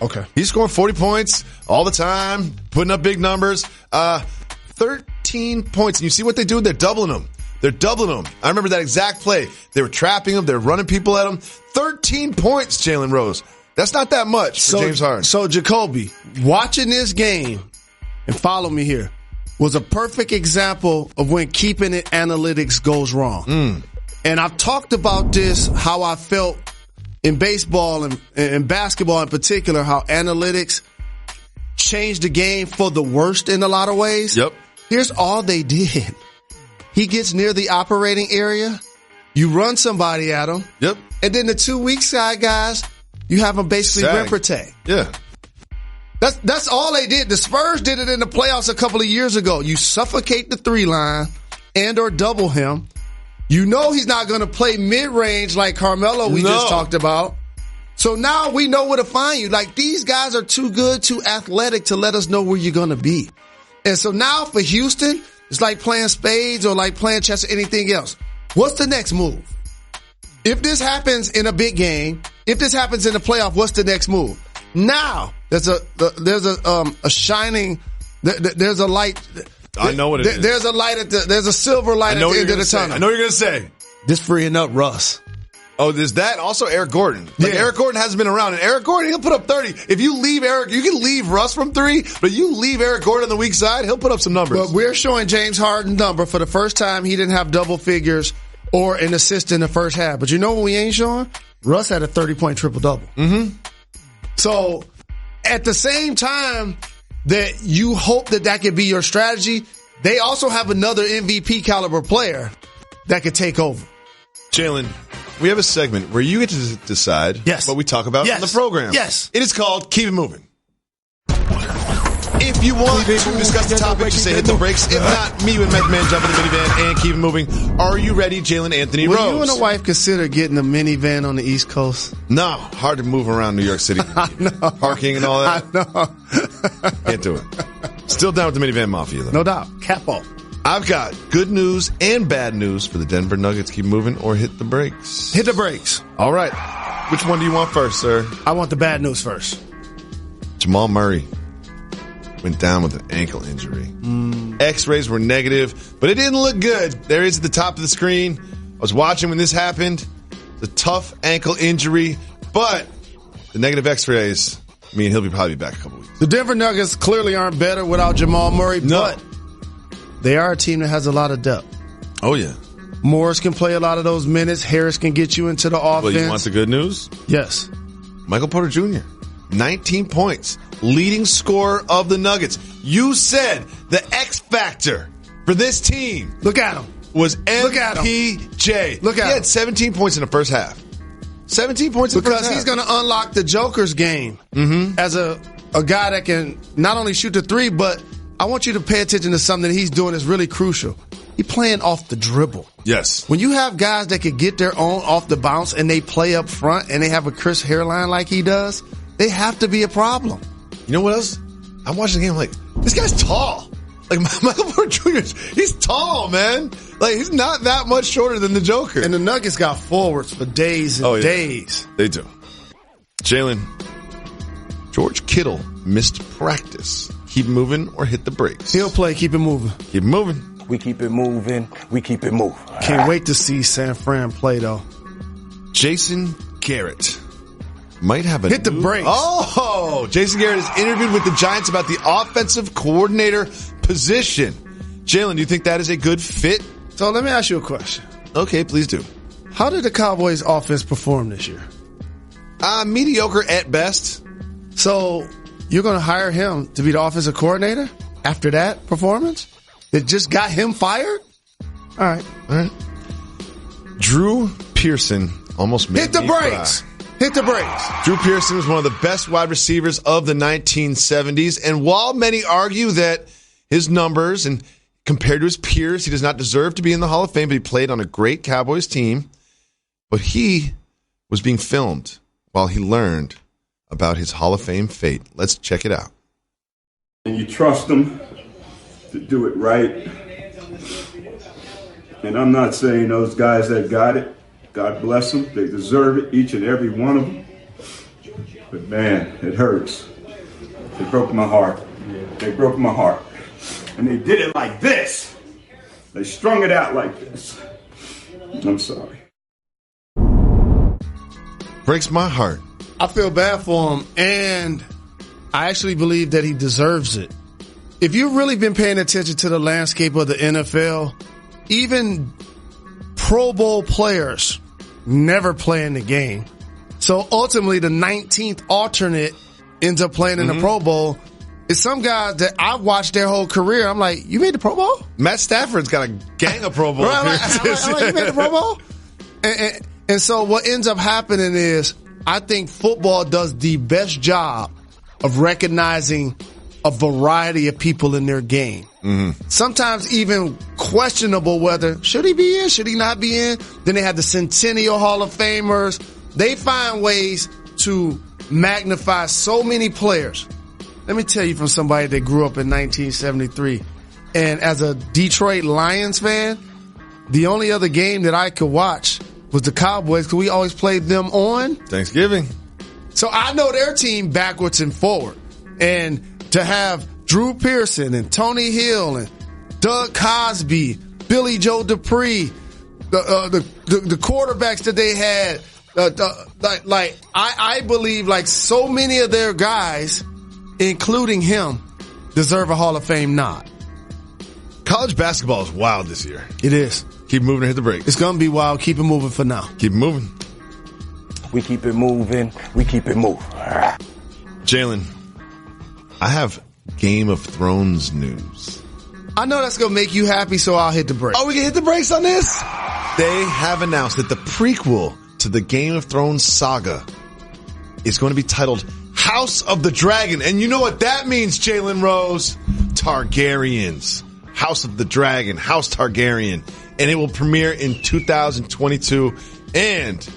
S3: Okay.
S2: He's scoring 40 points all the time, putting up big numbers. 13 points. And you see what they do? They're doubling them. They're doubling them. I remember that exact play. They were trapping him. They're running people at him. 13 points, Jalen Rose. That's not that much for James Harden.
S3: So, Jacoby, watching this game, and follow me here, was a perfect example of when keeping it analytics goes wrong. And I've talked about this, how I felt in baseball and basketball in particular, how analytics changed the game for the worst in a lot of ways.
S2: Yep.
S3: Here's all they did. He gets near the operating area. You run somebody at him.
S2: Yep.
S3: And then the 2 weak side guys, you have them basically repartee.
S2: Yeah.
S3: That's all they did. The Spurs did it in the playoffs a couple of years ago. You suffocate the 3-line and or double him. You know he's not going to play mid-range like Carmelo we just talked about. So now we know where to find you. Like, these guys are too good, too athletic to let us know where you're going to be. And so now for Houston, It's like playing spades or like playing chess or anything else. What's the next move? If this happens in a big game, if this happens in the playoff, what's the next move? Now, there's a shining, there's a light.
S2: I know what it is.
S3: There's a silver light at the end of the tunnel.
S2: I know what you're going to say.
S3: Just freeing up Russ.
S2: Oh, there's that. Also, Eric Gordon. Eric Gordon hasn't been around. And Eric Gordon, he'll put up 30. If you leave Eric, you can leave Russ from 3, but you leave Eric Gordon on the weak side, he'll put up some numbers.
S3: But we're showing James Harden's number for the first time. He didn't have double figures or an assist in the first half. But you know what we ain't showing? Russ had a 30-point triple-double. Mm-hmm. So, at the same time that you hope that could be your strategy, they also have another MVP caliber player that could take over.
S2: Jalen, we have a segment where you get to decide what we talk about on the program.
S3: Yes.
S2: It is called Keep It Moving. If you want to discuss the topic, just say hit the brakes. If not, me and Meth Man jump in the minivan and keep it moving. Are you ready, Jalen Anthony Rose?
S3: Would you and a wife consider getting a minivan on the East Coast?
S2: No, hard to move around New York City.
S3: I know.
S2: Parking and all that.
S3: I know.
S2: Can't do it. Still down with the minivan mafia, though.
S3: No doubt. Capo.
S2: I've got good news and bad news for the Denver Nuggets. Keep moving or hit the brakes.
S3: Hit the brakes.
S2: All right. Which one do you want first, sir?
S3: I want the bad news first.
S2: Jamal Murray went down with an ankle injury. X-rays were negative, but it didn't look good. There it is at the top of the screen. I was watching when this happened. It's a tough ankle injury, but the negative X-rays mean he'll probably be back a couple weeks.
S3: The Denver Nuggets clearly aren't better without Jamal Murray, but they are a team that has a lot of depth.
S2: Oh, yeah.
S3: Morris can play a lot of those minutes. Harris can get you into the offense.
S2: Well, you want the good news?
S3: Yes.
S2: Michael Porter Jr., 19 points, leading scorer of the Nuggets. You said the X factor for this team.
S3: Look at him.
S2: Was MPJ.
S3: Look at him.
S2: He had 17 points in the first half. 17 points in the first half.
S3: Because he's going to unlock the Joker's game as a guy that can not only shoot the three, but I want you to pay attention to something that he's doing that's really crucial. He's playing off the dribble.
S2: Yes.
S3: When you have guys that can get their own off the bounce and they play up front and they have a crisp hairline like he does, they have to be a problem.
S2: You know what else? I'm watching the game, I'm like, this guy's tall. Like, Michael Porter Jr., he's tall, man. Like, he's not that much shorter than the Joker.
S3: And the Nuggets got forwards for days and days.
S2: They do. Jalen, George Kittle missed practice. Keep moving or hit the brakes.
S3: He'll play. Keep it moving.
S2: Keep it moving.
S6: We keep it moving. We keep it moving.
S3: Can't wait to see San Fran play, though.
S2: Jason Garrett might have a
S3: hit the brakes.
S2: Oh, Jason Garrett is interviewed with the Giants about the offensive coordinator position. Jalen, do you think that is a good fit?
S3: So let me ask you a question.
S2: Okay, please do.
S3: How did the Cowboys offense perform this year?
S2: Mediocre at best. So
S3: you're going to hire him to be the offensive coordinator after that performance? That just got him fired? All right.
S2: Drew Pearson almost made
S3: Hit the brakes.
S2: Cry.
S3: Hit the brakes.
S2: Drew Pearson was one of the best wide receivers of the 1970s. And while many argue that his numbers and compared to his peers, he does not deserve to be in the Hall of Fame, but he played on a great Cowboys team. But he was being filmed while he learned about his Hall of Fame fate. Let's check it out.
S7: And you trust them to do it right. And I'm not saying those guys that got it, God bless them, they deserve it, each and every one of them. But man, it hurts. They broke my heart. They broke my heart. And they did it like this. They strung it out like this. I'm sorry.
S2: Breaks my heart.
S3: I feel bad for him, and I actually believe that he deserves it. If you've really been paying attention to the landscape of the NFL, even Pro Bowl players never play in the game. So ultimately, the 19th alternate ends up playing in the Pro Bowl. It's some guys that I've watched their whole career. I'm like, you made the Pro Bowl?
S2: Matt Stafford's got a gang of Pro Bowl appearances.
S3: I'm like, you made the Pro Bowl? And so what ends up happening is I think football does the best job of recognizing a variety of people in their game. Sometimes even questionable whether should he be in, should he not be in. Then they have the Centennial Hall of Famers. They find ways to magnify so many players. Let me tell you from somebody that grew up in 1973. And as a Detroit Lions fan, the only other game that I could watch was the Cowboys because we always played them on
S2: Thanksgiving.
S3: So I know their team backwards and forward. And to have Drew Pearson and Tony Hill and Doug Cosby, Billy Joe Dupree, the quarterbacks that they had, I believe like so many of their guys, including him, deserve a Hall of Fame nod.
S2: College basketball is wild this year.
S3: It is.
S2: Keep moving and hit the brakes.
S3: It's going to be wild. Keep it moving for now.
S2: Keep it moving.
S6: We keep it moving. We keep it moving.
S2: Jalen, I have Game of Thrones news.
S3: I know that's going to make you happy, so I'll hit the brakes.
S2: Oh, we can hit the brakes on this? They have announced that the prequel to the Game of Thrones saga is going to be titled House of the Dragon. And you know what that means, Jalen Rose? Targaryens. House of the Dragon, House Targaryen. And it will premiere in 2022. And,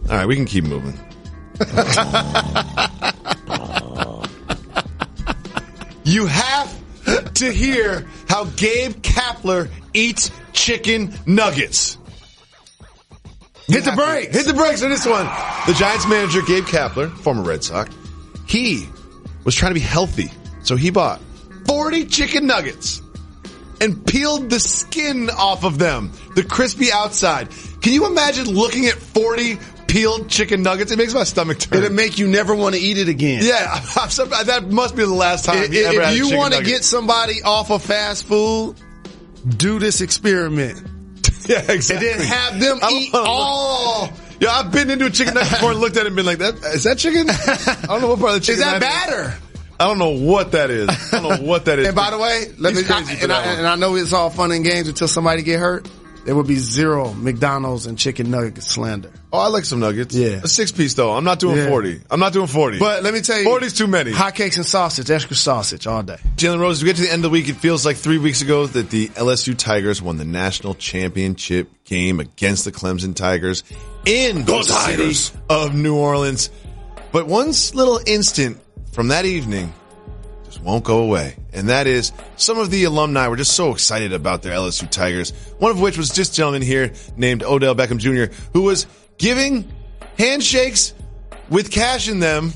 S2: all right, we can keep moving. You have to hear how Gabe Kapler eats chicken nuggets. Hit the brakes. Hit the brakes on this one. The Giants manager, Gabe Kapler, former Red Sox, he was trying to be healthy. So he bought 40 chicken nuggets and peeled the skin off of them, the crispy outside. Can you imagine looking at 40 peeled chicken nuggets? It makes my stomach turn.
S3: It'll make you never want to eat it again.
S2: Yeah, that must be the last time he ever had a chicken nugget.
S3: If you want to get somebody off of fast food, do this experiment.
S2: Yeah, exactly.
S3: And then have them eat all.
S2: Yeah, I've been into a chicken nugget before and looked at it and been like, "Is that chicken? I don't know what part of the chicken
S3: is that batter?
S2: I don't know what that is. I don't know what that is."
S3: And by the way, I know it's all fun and games until somebody get hurt. There will be zero McDonald's and chicken nugget slander.
S2: Oh, I like some nuggets.
S3: Yeah.
S2: A 6-piece though. I'm not doing 40. I'm not doing 40.
S3: But let me tell you.
S2: 40's too many.
S3: Hotcakes and sausage, extra sausage all day.
S2: Jalen Rose, as we get to the end of the week, it feels like 3 weeks ago that the LSU Tigers won the national championship game against the Clemson Tigers in the city of New Orleans. But one little instant from that evening just won't go away. And that is some of the alumni were just so excited about their LSU Tigers. One of which was this gentleman here named Odell Beckham Jr., who was giving handshakes with cash in them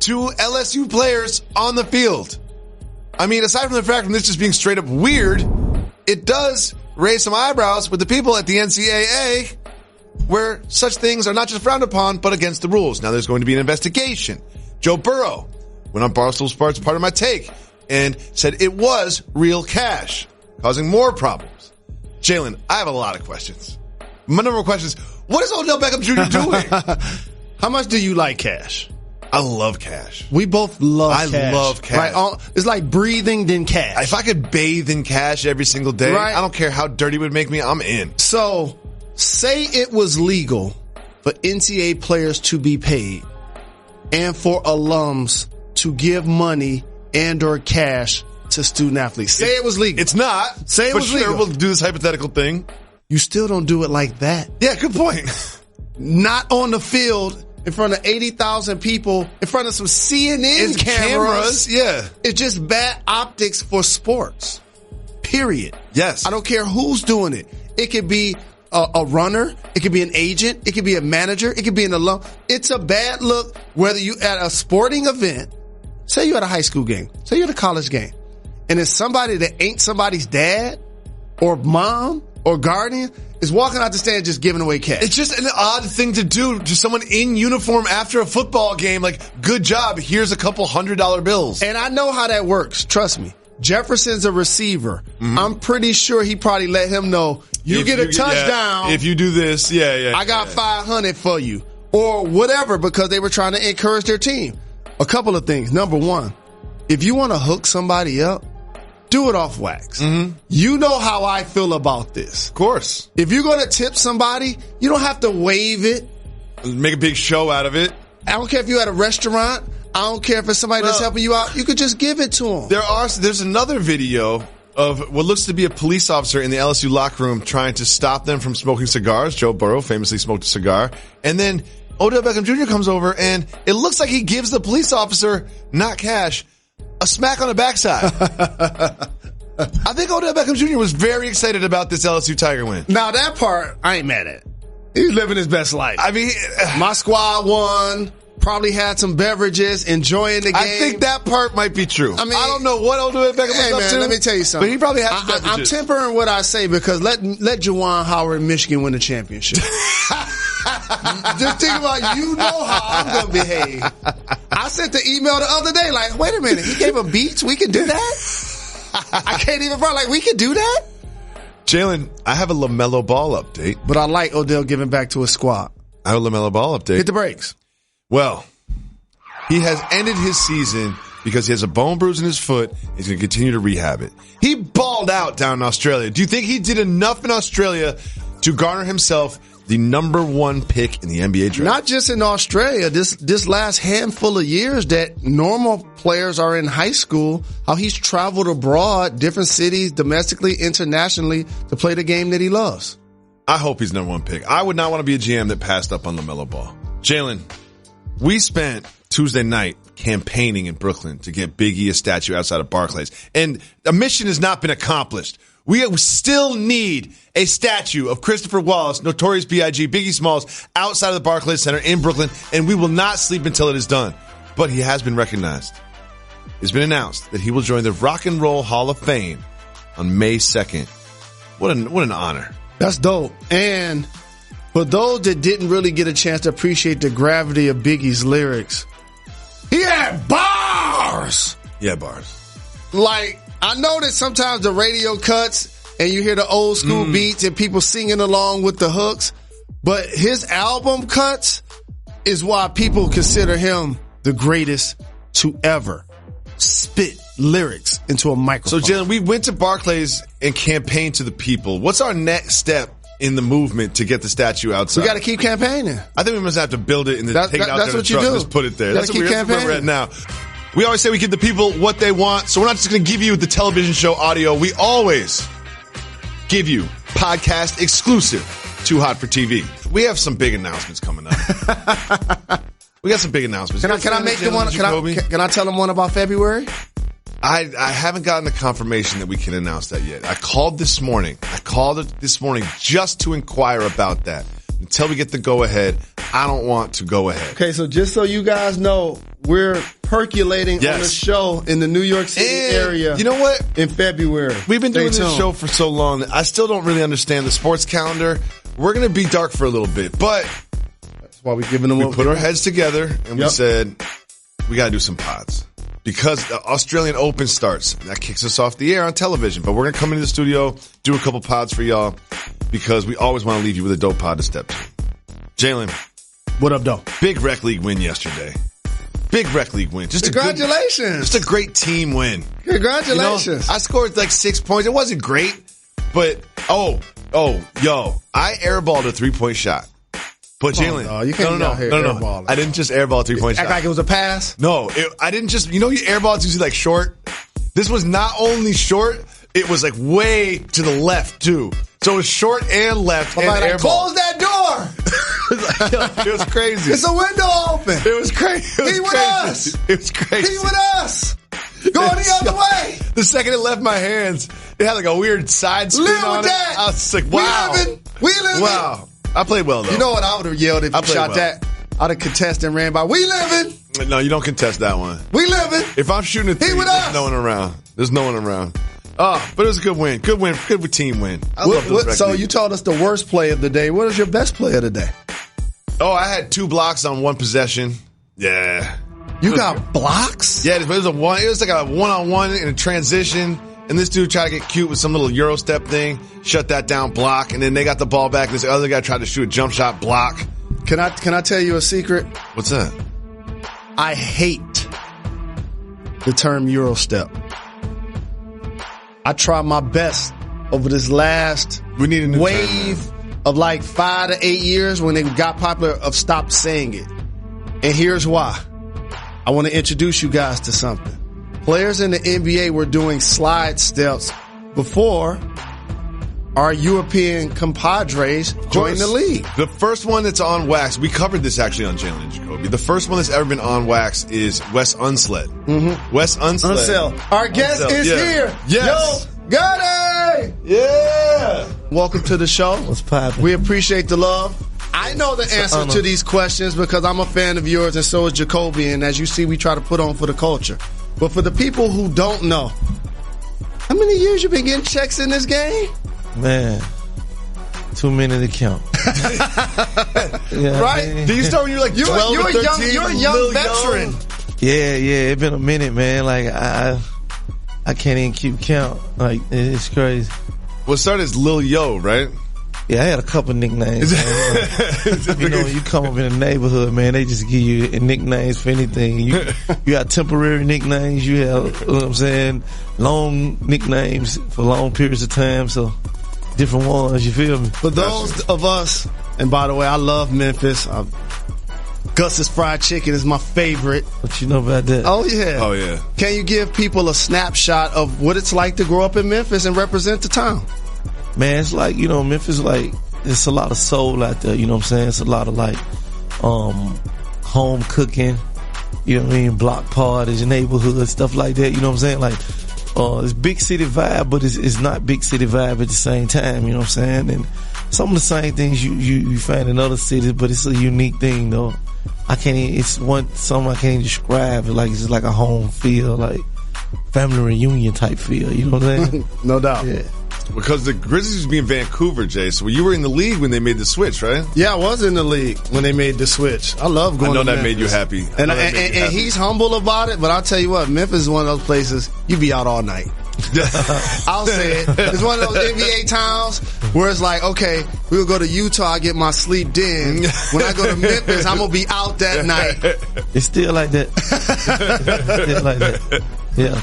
S2: to LSU players on the field. I mean, aside from the fact from this just being straight up weird, it does raise some eyebrows with the people at the NCAA where such things are not just frowned upon, but against the rules. Now there's going to be an investigation. Joe Burrow went on Barstool Sports, part of my take, and said it was real cash, causing more problems. Jalen, I have a lot of questions. My number one question is, what is Odell Beckham Jr. doing?
S3: How much do you like cash?
S2: I love cash.
S3: We both love cash.
S2: I love cash.
S3: Right? It's like breathing, then cash.
S2: If I could bathe in cash every single day, right? I don't care how dirty it would make me, I'm in.
S3: So, say it was legal for NCAA players to be paid and for alums to give money and or cash to student athletes. Say it was legal.
S2: It's not.
S3: Say it was legal.
S2: We'll do this hypothetical thing.
S3: You still don't do it like that.
S2: Yeah, good point.
S3: Not on the field in front of 80,000 people, in front of some CNN cameras.
S2: Yeah.
S3: It's just bad optics for sports. Period.
S2: Yes.
S3: I don't care who's doing it. It could be a runner. It could be an agent. It could be a manager. It could be an alum. It's a bad look whether you at a sporting event. Say you're at a high school game. Say you're at a college game. And it's somebody that ain't somebody's dad or mom or guardian is walking out the stand just giving away cash.
S2: It's just an odd thing to do to someone in uniform after a football game. Like, good job. Here's a couple $100 bills.
S3: And I know how that works. Trust me. Jefferson's a receiver. Mm-hmm. I'm pretty sure he probably let him know, you get a touchdown.
S2: Yeah, if you do this, I
S3: got 500 for you. Or whatever, because they were trying to encourage their team. A couple of things. Number one, if you want to hook somebody up, do it off wax. Mm-hmm. You know how I feel about this.
S2: Of course.
S3: If you're going to tip somebody, you don't have to wave it.
S2: Make a big show out of it.
S3: I don't care if you're at a restaurant. I don't care if it's somebody that's helping you out. You could just give it to them.
S2: There's another video of what looks to be a police officer in the LSU locker room trying to stop them from smoking cigars. Joe Burrow famously smoked a cigar. And then Odell Beckham Jr. comes over and it looks like he gives the police officer, not cash, a smack on the backside. I think Odell Beckham Jr. was very excited about this LSU Tiger win.
S3: Now, that part, I ain't mad at. He's living his best life.
S2: I mean,
S3: my squad won. Probably had some beverages, enjoying the game.
S2: I think that part might be true. I mean, I don't know what Odell Beckham was up to.
S3: Let me tell you something.
S2: But he probably had some beverages.
S3: I'm tempering what I say because let Juwan Howard and Michigan win the championship. Just think about, you know how I'm going to behave. I sent the email the other day like, wait a minute, he gave him beats? We can do that? I can't even front. Like, we can do that?
S2: Jalen, I have a LaMelo Ball update.
S3: But I like Odell giving back to his squad.
S2: I have a LaMelo Ball update.
S3: Hit the brakes.
S2: Well, he has ended his season because he has a bone bruise in his foot. He's going to continue to rehab it. He balled out down in Australia. Do you think he did enough in Australia to garner himself the number 1 pick in the NBA draft?
S3: Not just in Australia. This last handful of years that normal players are in high school, how he's traveled abroad, different cities, domestically, internationally, to play the game that he loves.
S2: I hope he's number 1 pick. I would not want to be a GM that passed up on LaMelo Ball. Jalen, we spent Tuesday night campaigning in Brooklyn to get Big E a statue outside of Barclays. And a mission has not been accomplished. We still need a statue of Christopher Wallace, Notorious B.I.G., Biggie Smalls, outside of the Barclays Center in Brooklyn, and we will not sleep until it is done. But he has been recognized. It's been announced that he will join the Rock and Roll Hall of Fame on May 2nd. What an honor.
S3: That's dope. And for those that didn't really get a chance to appreciate the gravity of Biggie's lyrics, he had bars.
S2: Yeah, bars.
S3: Like, I know that sometimes the radio cuts and you hear the old school beats and people singing along with the hooks, but his album cuts is why people consider him the greatest to ever spit lyrics into a microphone.
S2: So, Jalen, we went to Barclays and campaigned to the people. What's our next step in the movement to get the statue outside?
S3: We got to keep campaigning.
S2: I think we must have to build it and then take it out there in the truck and just put it there. That's what we're at now. We always say we give the people what they want, so we're not just going to give you the television show audio. We always give you podcast exclusive Too Hot for TV. We have some big announcements coming up. We got some big announcements.
S3: Can I make the one? Can I tell them one about February?
S2: I haven't gotten the confirmation that we can announce that yet. I called this morning just to inquire about that. Until we get the go-ahead, I don't want to go ahead.
S3: Okay, so just so you guys know, we're percolating on the show in the New York City area.
S2: You know what?
S3: In February.
S2: We've been doing this show for so long that I still don't really understand the sports calendar. We're going to be dark for a little bit, but
S3: that's why we're giving them.
S2: We put our heads together and we said, we got to do some pods. Because the Australian Open starts. That kicks us off the air on television. But we're going to come into the studio, do a couple pods for y'all, because we always want to leave you with a dope pod to step to. Jalen.
S3: What up, though?
S2: Big rec league win yesterday. Big rec league win.
S3: Congratulations.
S2: Just a great team win.
S3: Congratulations.
S2: I scored like 6 points. It wasn't great, but I airballed a 3-point shot. But Jalen,
S3: you can't
S2: no. I didn't just airball a 3-point shot.
S3: Act like it was a pass?
S2: No, I didn't just, you airball is usually like short. This was not only short, it was like way to the left too. So it was short and left and airball.
S3: Close that door!
S2: It was crazy.
S3: It's a window open.
S2: It was crazy.
S3: He with us.
S2: It was crazy.
S3: He with us. Going the other way.
S2: The second it left my hands, it had like a weird side spin on it. I was just like, wow.
S3: We living.
S2: Wow. I played well, though.
S3: You know what I would have yelled if you shot that? I'd have contested and ran by. We living.
S2: No, you don't contest that one.
S3: We living.
S2: If I'm shooting a three, there's no one around. There's no one around. Oh, but it was a good win. Good win. Good team win. I love those.
S3: So you told us the worst play of the day. What was your best play of the day?
S2: Oh, I had 2 blocks on 1 possession. Yeah.
S3: You got blocks?
S2: Yeah, it was like a one-on-one in a transition. And this dude tried to get cute with some little Euro step thing, shut that down, block, and then they got the ball back. This other guy tried to shoot a jump shot, block.
S3: Can I tell you a secret?
S2: What's that?
S3: I hate the term Euro step. I tried my best over this last wave of like 5 to 8 years when they got popular of stop saying it. And here's why. I want to introduce you guys to something. Players in the NBA were doing slide steps before our European compadres joined the league.
S2: The first one that's on wax, we covered this actually on Jalen and Jacoby. The first one that's ever been on wax is Wes Unsled.
S3: Mm-hmm.
S2: Wes Unsled.
S3: Our guest is here.
S2: Yes.
S3: Gotti!
S2: Yeah.
S3: Welcome to the show.
S4: What's poppin'?
S3: We appreciate the love. I know the answer to these questions because I'm a fan of yours and so is Jacoby. And as you see, we try to put on for the culture. But for the people who don't know, how many years you been getting checks in this game?
S4: Man, too many to count. Yeah,
S3: Right?
S4: man.
S2: Did you start when you were like 12 or 13?
S3: You're a young veteran.
S4: Yeah, it's been a minute, man. Like I can't even keep count. Like it's crazy.
S2: Well, it started as Lil Yo, right?
S4: Yeah, I had a couple nicknames. Man. You know, when you come up in the neighborhood, man, they just give you nicknames for anything. You got temporary nicknames. You have, you know what I'm saying, long nicknames for long periods of time. So different ones, you feel me?
S3: For those of us, and by the way, I love Memphis. Gus's Fried Chicken is my favorite.
S4: What you know about that?
S3: Oh, yeah.
S2: Oh, yeah.
S3: Can you give people a snapshot of what it's like to grow up in Memphis and represent the town?
S4: Man, it's like, you know, Memphis, like, it's a lot of soul out there, you know what I'm saying? It's a lot of, like, home cooking, you know what I mean? Block parties, neighborhood, stuff like that, you know what I'm saying? Like, it's big city vibe, but it's not big city vibe at the same time, you know what I'm saying? And some of the same things you find in other cities, but it's a unique thing, though. Something I can't even describe. Like, it's just like a home feel, like family reunion type feel, you know what I'm saying?
S3: No doubt.
S4: Yeah.
S2: Because the Grizzlies used to be in Vancouver, Jay. So you were in the league when they made the switch, right?
S3: Yeah, I was in the league when they made the switch. I love going to
S2: I know
S3: Memphis.
S2: that made you happy.
S3: And he's humble about it, but I'll tell you what, Memphis is one of those places you be out all night. I'll say it. It's one of those NBA towns where it's like, okay, we'll go to Utah, I get my sleep then. When I go to Memphis, I'm going to be out that night.
S4: It's still like that. It's still like that. Yeah.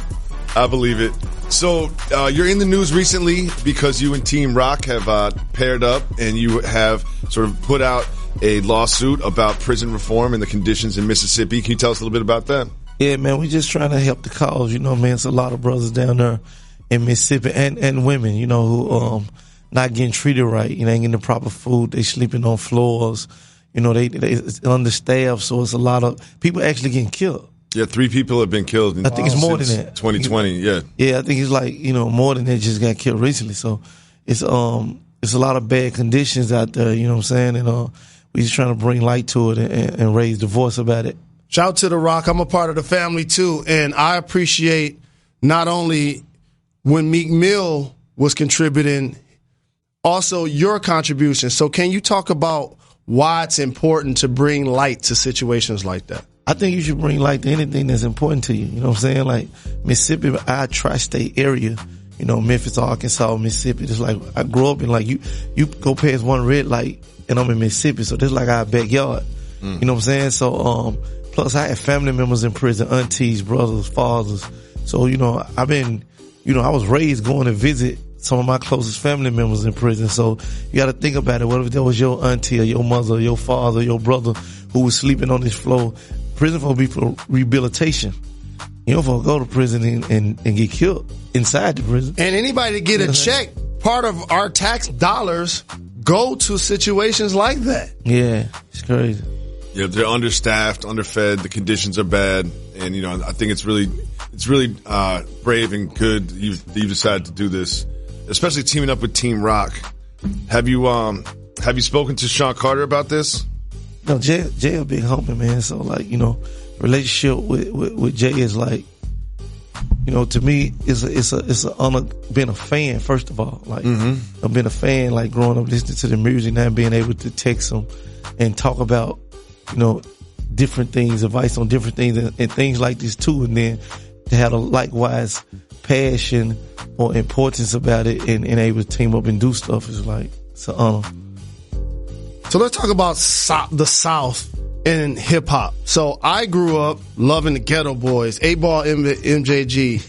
S2: I believe it. So you're in the news recently because you and Team Rock have paired up and you have sort of put out a lawsuit about prison reform and the conditions in Mississippi. Can you tell us a little bit about that?
S4: Yeah, man, we just trying to help the cause, you know, man. It's a lot of brothers down there in Mississippi and women, you know, who not getting treated right, you know, ain't getting the proper food, they sleeping on floors, you know, they understaffed, so it's a lot of people actually getting killed.
S2: Yeah, 3 people have been killed.
S4: I think it's more than that.
S2: 2020, yeah.
S4: Yeah, I think it's like, you know, more than that just got killed recently. So it's a lot of bad conditions out there, you know what I'm saying? And we just trying to bring light to it and raise the voice about it.
S3: Shout out to The Rock. I'm a part of the family too, and I appreciate not only when Meek Mill was contributing, also your contribution. So can you talk about why it's important to bring light to situations like that?
S4: I think you should bring light to anything that's important to you. You know what I'm saying? Like Mississippi, our tri-state area, you know, Memphis, Arkansas, Mississippi. It's like I grew up in like you go past one red light and I'm in Mississippi, so this is like our backyard. You know what I'm saying? So plus I had family members in prison, aunties, brothers, fathers. So, you know, I was raised going to visit some of my closest family members in prison. So you got to think about it. What if there was your auntie or your mother or your father or your brother who was sleeping on this floor? Prison for be for rehabilitation. You don't for go to prison and get killed inside the prison.
S3: And anybody to get a check, part of our tax dollars go to situations like that.
S4: Yeah, it's crazy.
S2: Yeah, they're understaffed, underfed. The conditions are bad, and you know I think it's really brave and good that you decided to do this, especially teaming up with Team Rock. Have you spoken to Sean Carter about this?
S4: No, Jay a big homie, man. So like, you know, relationship with Jay is like, you know, to me it's an honor being a fan. First of all, like I've been a fan, like growing up listening to the music, now being able to text him and talk about, you know, different things, advice on different things and things like this too. And then to have a likewise passion or importance about it and able to team up and do stuff is like, it's an honor.
S3: So let's talk about the South in hip hop. So I grew up loving the Ghetto Boys, 8-Ball, MJG,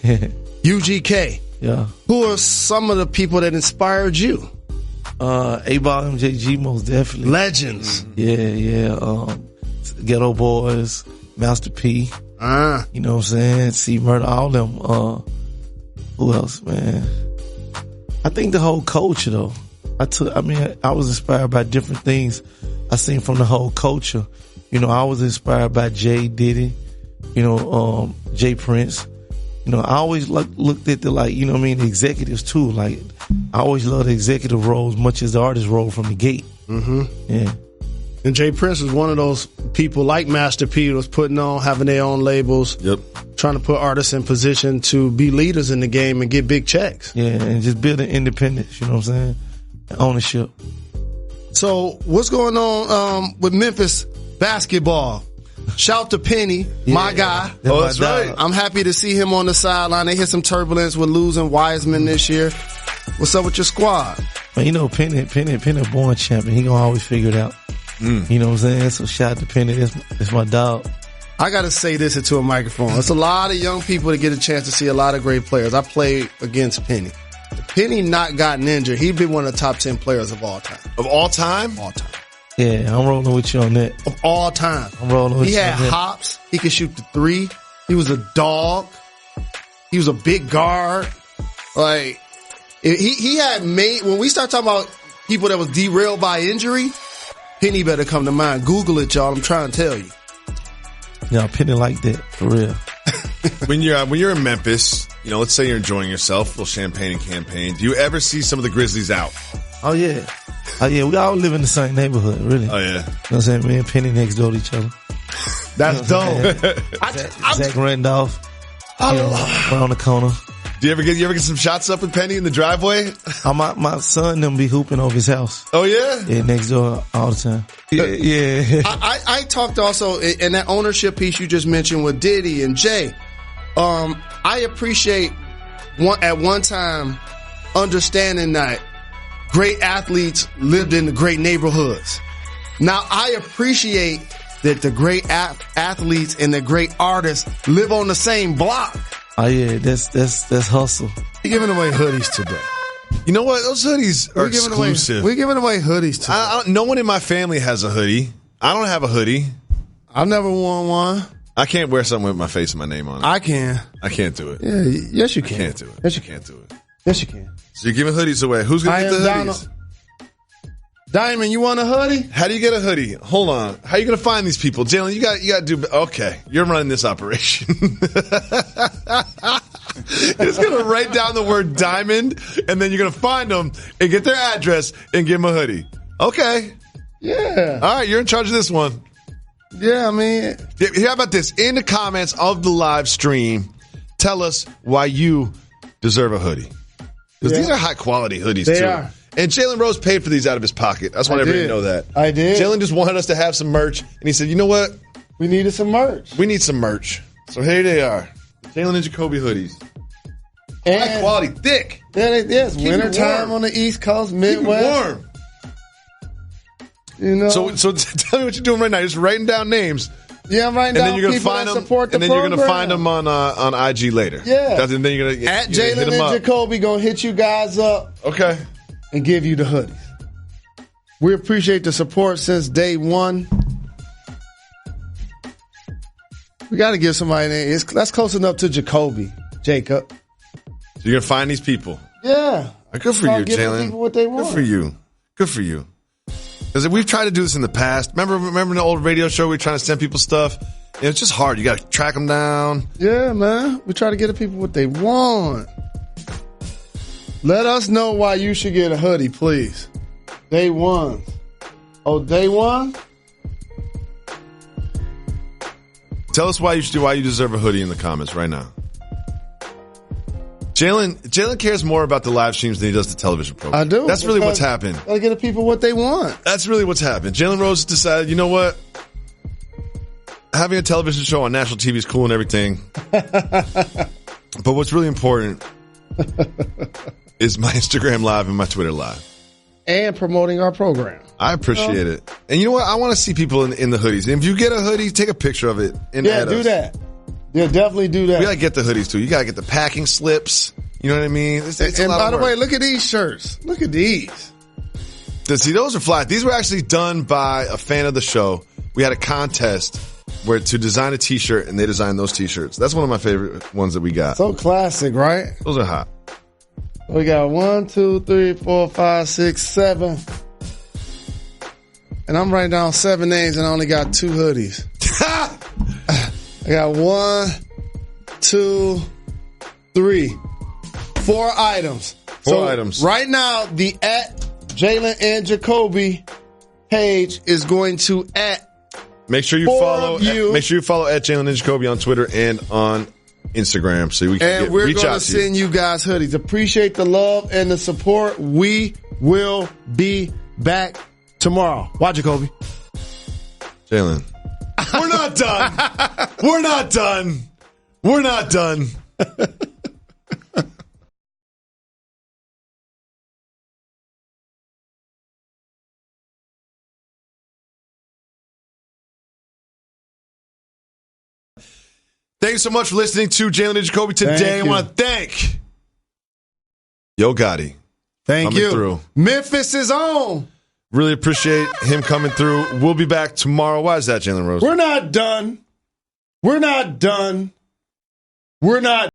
S3: UGK.
S4: Yeah.
S3: Who are some of the people that inspired you?
S4: 8-Ball, MJG, most definitely.
S3: Legends.
S4: Yeah. Ghetto Boys, Master P. You know what I'm saying? C Murder, all them. Who else, man? I think the whole culture, though. I was inspired by different things I seen from the whole culture. You know, I was inspired by Jay Diddy, you know, Jay Prince, I always looked at the, the executives too. Like, I always love the executive role as much as the artist role from the gate.
S3: Mm-hmm.
S4: Yeah.
S3: And Jay Prince was one of those people like Master P was putting on, having their own labels.
S2: Yep.
S3: Trying to put artists in position to be leaders in the game and get big checks.
S4: Yeah, and just building independence, you know what I'm saying? And ownership.
S3: So what's going on with Memphis basketball? Shout to Penny, my guy.
S2: That's right.
S3: I'm happy to see him on the sideline. They hit some turbulence with losing Wiseman this year. What's up with your squad?
S4: Man, Penny a born champion. He gonna always figure it out. You know what I'm saying? So shout out to Penny. That's my dog.
S3: I got to say this into a microphone. It's a lot of young people that get a chance to see a lot of great players. I played against Penny. If Penny not gotten injured, he'd be one of the top 10 players of all time.
S2: Of all time?
S3: All time.
S4: Yeah, I'm rolling with you on that.
S3: Of all time.
S4: I'm rolling with
S3: you on that. He had
S4: that.
S3: hops. He could shoot the three. He was a dog. He was a big guard. Like, he had made, when we start talking about people that was derailed by injury, Penny better come to mind. Google it, y'all. I'm trying to tell you.
S4: Yeah, Penny like that, for real.
S2: When you're in Memphis, let's say you're enjoying yourself, a little champagne and campaign. Do you ever see some of the Grizzlies out?
S4: Oh yeah. We all live in the same neighborhood, really.
S2: Oh yeah.
S4: You know what I'm saying? Me and Penny next door to each other.
S3: That's dope.
S4: Zach Randolph. We're on the corner.
S2: Do you ever get some shots up with Penny in the driveway?
S4: My son them be hooping over his house.
S2: Oh yeah?
S4: Yeah, next door all the time. Yeah.
S3: I talked also in that ownership piece you just mentioned with Diddy and Jay. I appreciate at one time understanding that great athletes lived in the great neighborhoods. Now I appreciate that the great athletes and the great artists live on the same block.
S4: Oh yeah, that's hustle.
S3: We're giving away hoodies today.
S2: You know what? Those hoodies are exclusive.
S3: We're giving away hoodies today.
S2: No one in my family has a hoodie. I don't have a hoodie.
S3: I've never worn one.
S2: I can't wear something with my face and my name on it.
S3: I can.
S2: I can't do it.
S3: Yeah, yes you can.
S2: I can't do it.
S3: Yes you
S2: can't do it.
S3: Yes you can.
S2: So you're giving hoodies away. Who's going to get the hoodies?
S3: Diamond, you want a hoodie?
S2: How do you get a hoodie? Hold on. How are you going to find these people? Jalen, you got to do... Okay, you're running this operation. He's going to write down the word diamond, and then you're going to find them and get their address and give them a hoodie. Okay.
S3: Yeah.
S2: All right, you're in charge of this one.
S3: Yeah, I mean...
S2: How about this? In the comments of the live stream, tell us why you deserve a hoodie. Because these are high-quality hoodies,
S3: they
S2: too.
S3: Are.
S2: And Jalen Rose paid for these out of his pocket. I just want everybody to know that.
S3: I did.
S2: Jalen just wanted us to have some merch, and he said, you know what?
S3: We needed some merch.
S2: We need some merch. So here they are. Jalen and Jacoby hoodies. And high quality, thick.
S3: Yes, wintertime on the East Coast, Midwest.
S2: Keep it warm. So tell me what you're doing right now. You're just writing down names.
S3: Yeah, I'm writing down people that support the program.
S2: And then you're going to find them on IG later.
S3: Yeah.
S2: And then you're going to
S3: at Jalen and Jacoby going to hit you guys up.
S2: Okay.
S3: And give you the hoodies. We appreciate the support since day one. We got to give somebody a name. That's close enough to Jacoby, Jacob.
S2: So you're going to find these people.
S3: Yeah.
S2: Good for you, Jalen.
S3: People what they want.
S2: Good for you. Good for you. Because we've tried to do this in the past. Remember the old radio show we were trying to send people stuff? It's just hard. You got to track them down.
S3: Yeah, man. We try to get the people what they want. Let us know why you should get a hoodie, please. Day one. Oh, day one?
S2: Tell us why you deserve a hoodie in the comments right now. Jalen cares more about the live streams than he does the television program.
S3: I do.
S2: That's really what's happened.
S3: Gotta get the people what they want.
S2: That's really what's happened. Jalen Rose decided, you know what? Having a television show on national TV is cool and everything. But what's really important is my Instagram Live and my Twitter Live.
S3: And promoting our program.
S2: I appreciate it. And you know what? I want to see people in the hoodies. And if you get a hoodie, take a picture of it and add us.
S3: Do that. Yeah, definitely do that.
S2: We got to get the hoodies too. You got to get the packing slips. You know what I mean? It's
S3: and by the way, look at these shirts. Look at these.
S2: See, those are flat. These were actually done by a fan of the show. We had a contest to design a t-shirt, and they designed those t-shirts. That's one of my favorite ones that we got.
S3: So classic, right?
S2: Those are hot.
S3: We got 1, 2, 3, 4, 5, 6, 7. And I'm writing down 7 names and I only got 2 hoodies. I got 1, 2, 4 items.
S2: Four items.
S3: Right now, the at Jalen and Jacoby page is going to
S2: Make sure you follow. Make sure you follow at Jalen and Jacoby on Twitter and on Instagram, so we can
S3: we're
S2: reach
S3: going
S2: out
S3: to send you guys hoodies. Appreciate the love and the support. We will be back tomorrow. Why, Jacoby?
S2: Jalen, we're not done. We're not done. We're not done. Thanks so much for listening to Jalen and Jacoby today. I want to thank Yo Gotti.
S3: Thank you.
S2: Through.
S3: Memphis is on.
S2: Really appreciate him coming through. We'll be back tomorrow. Why is that, Jalen Rose?
S3: We're not done. We're not done. We're not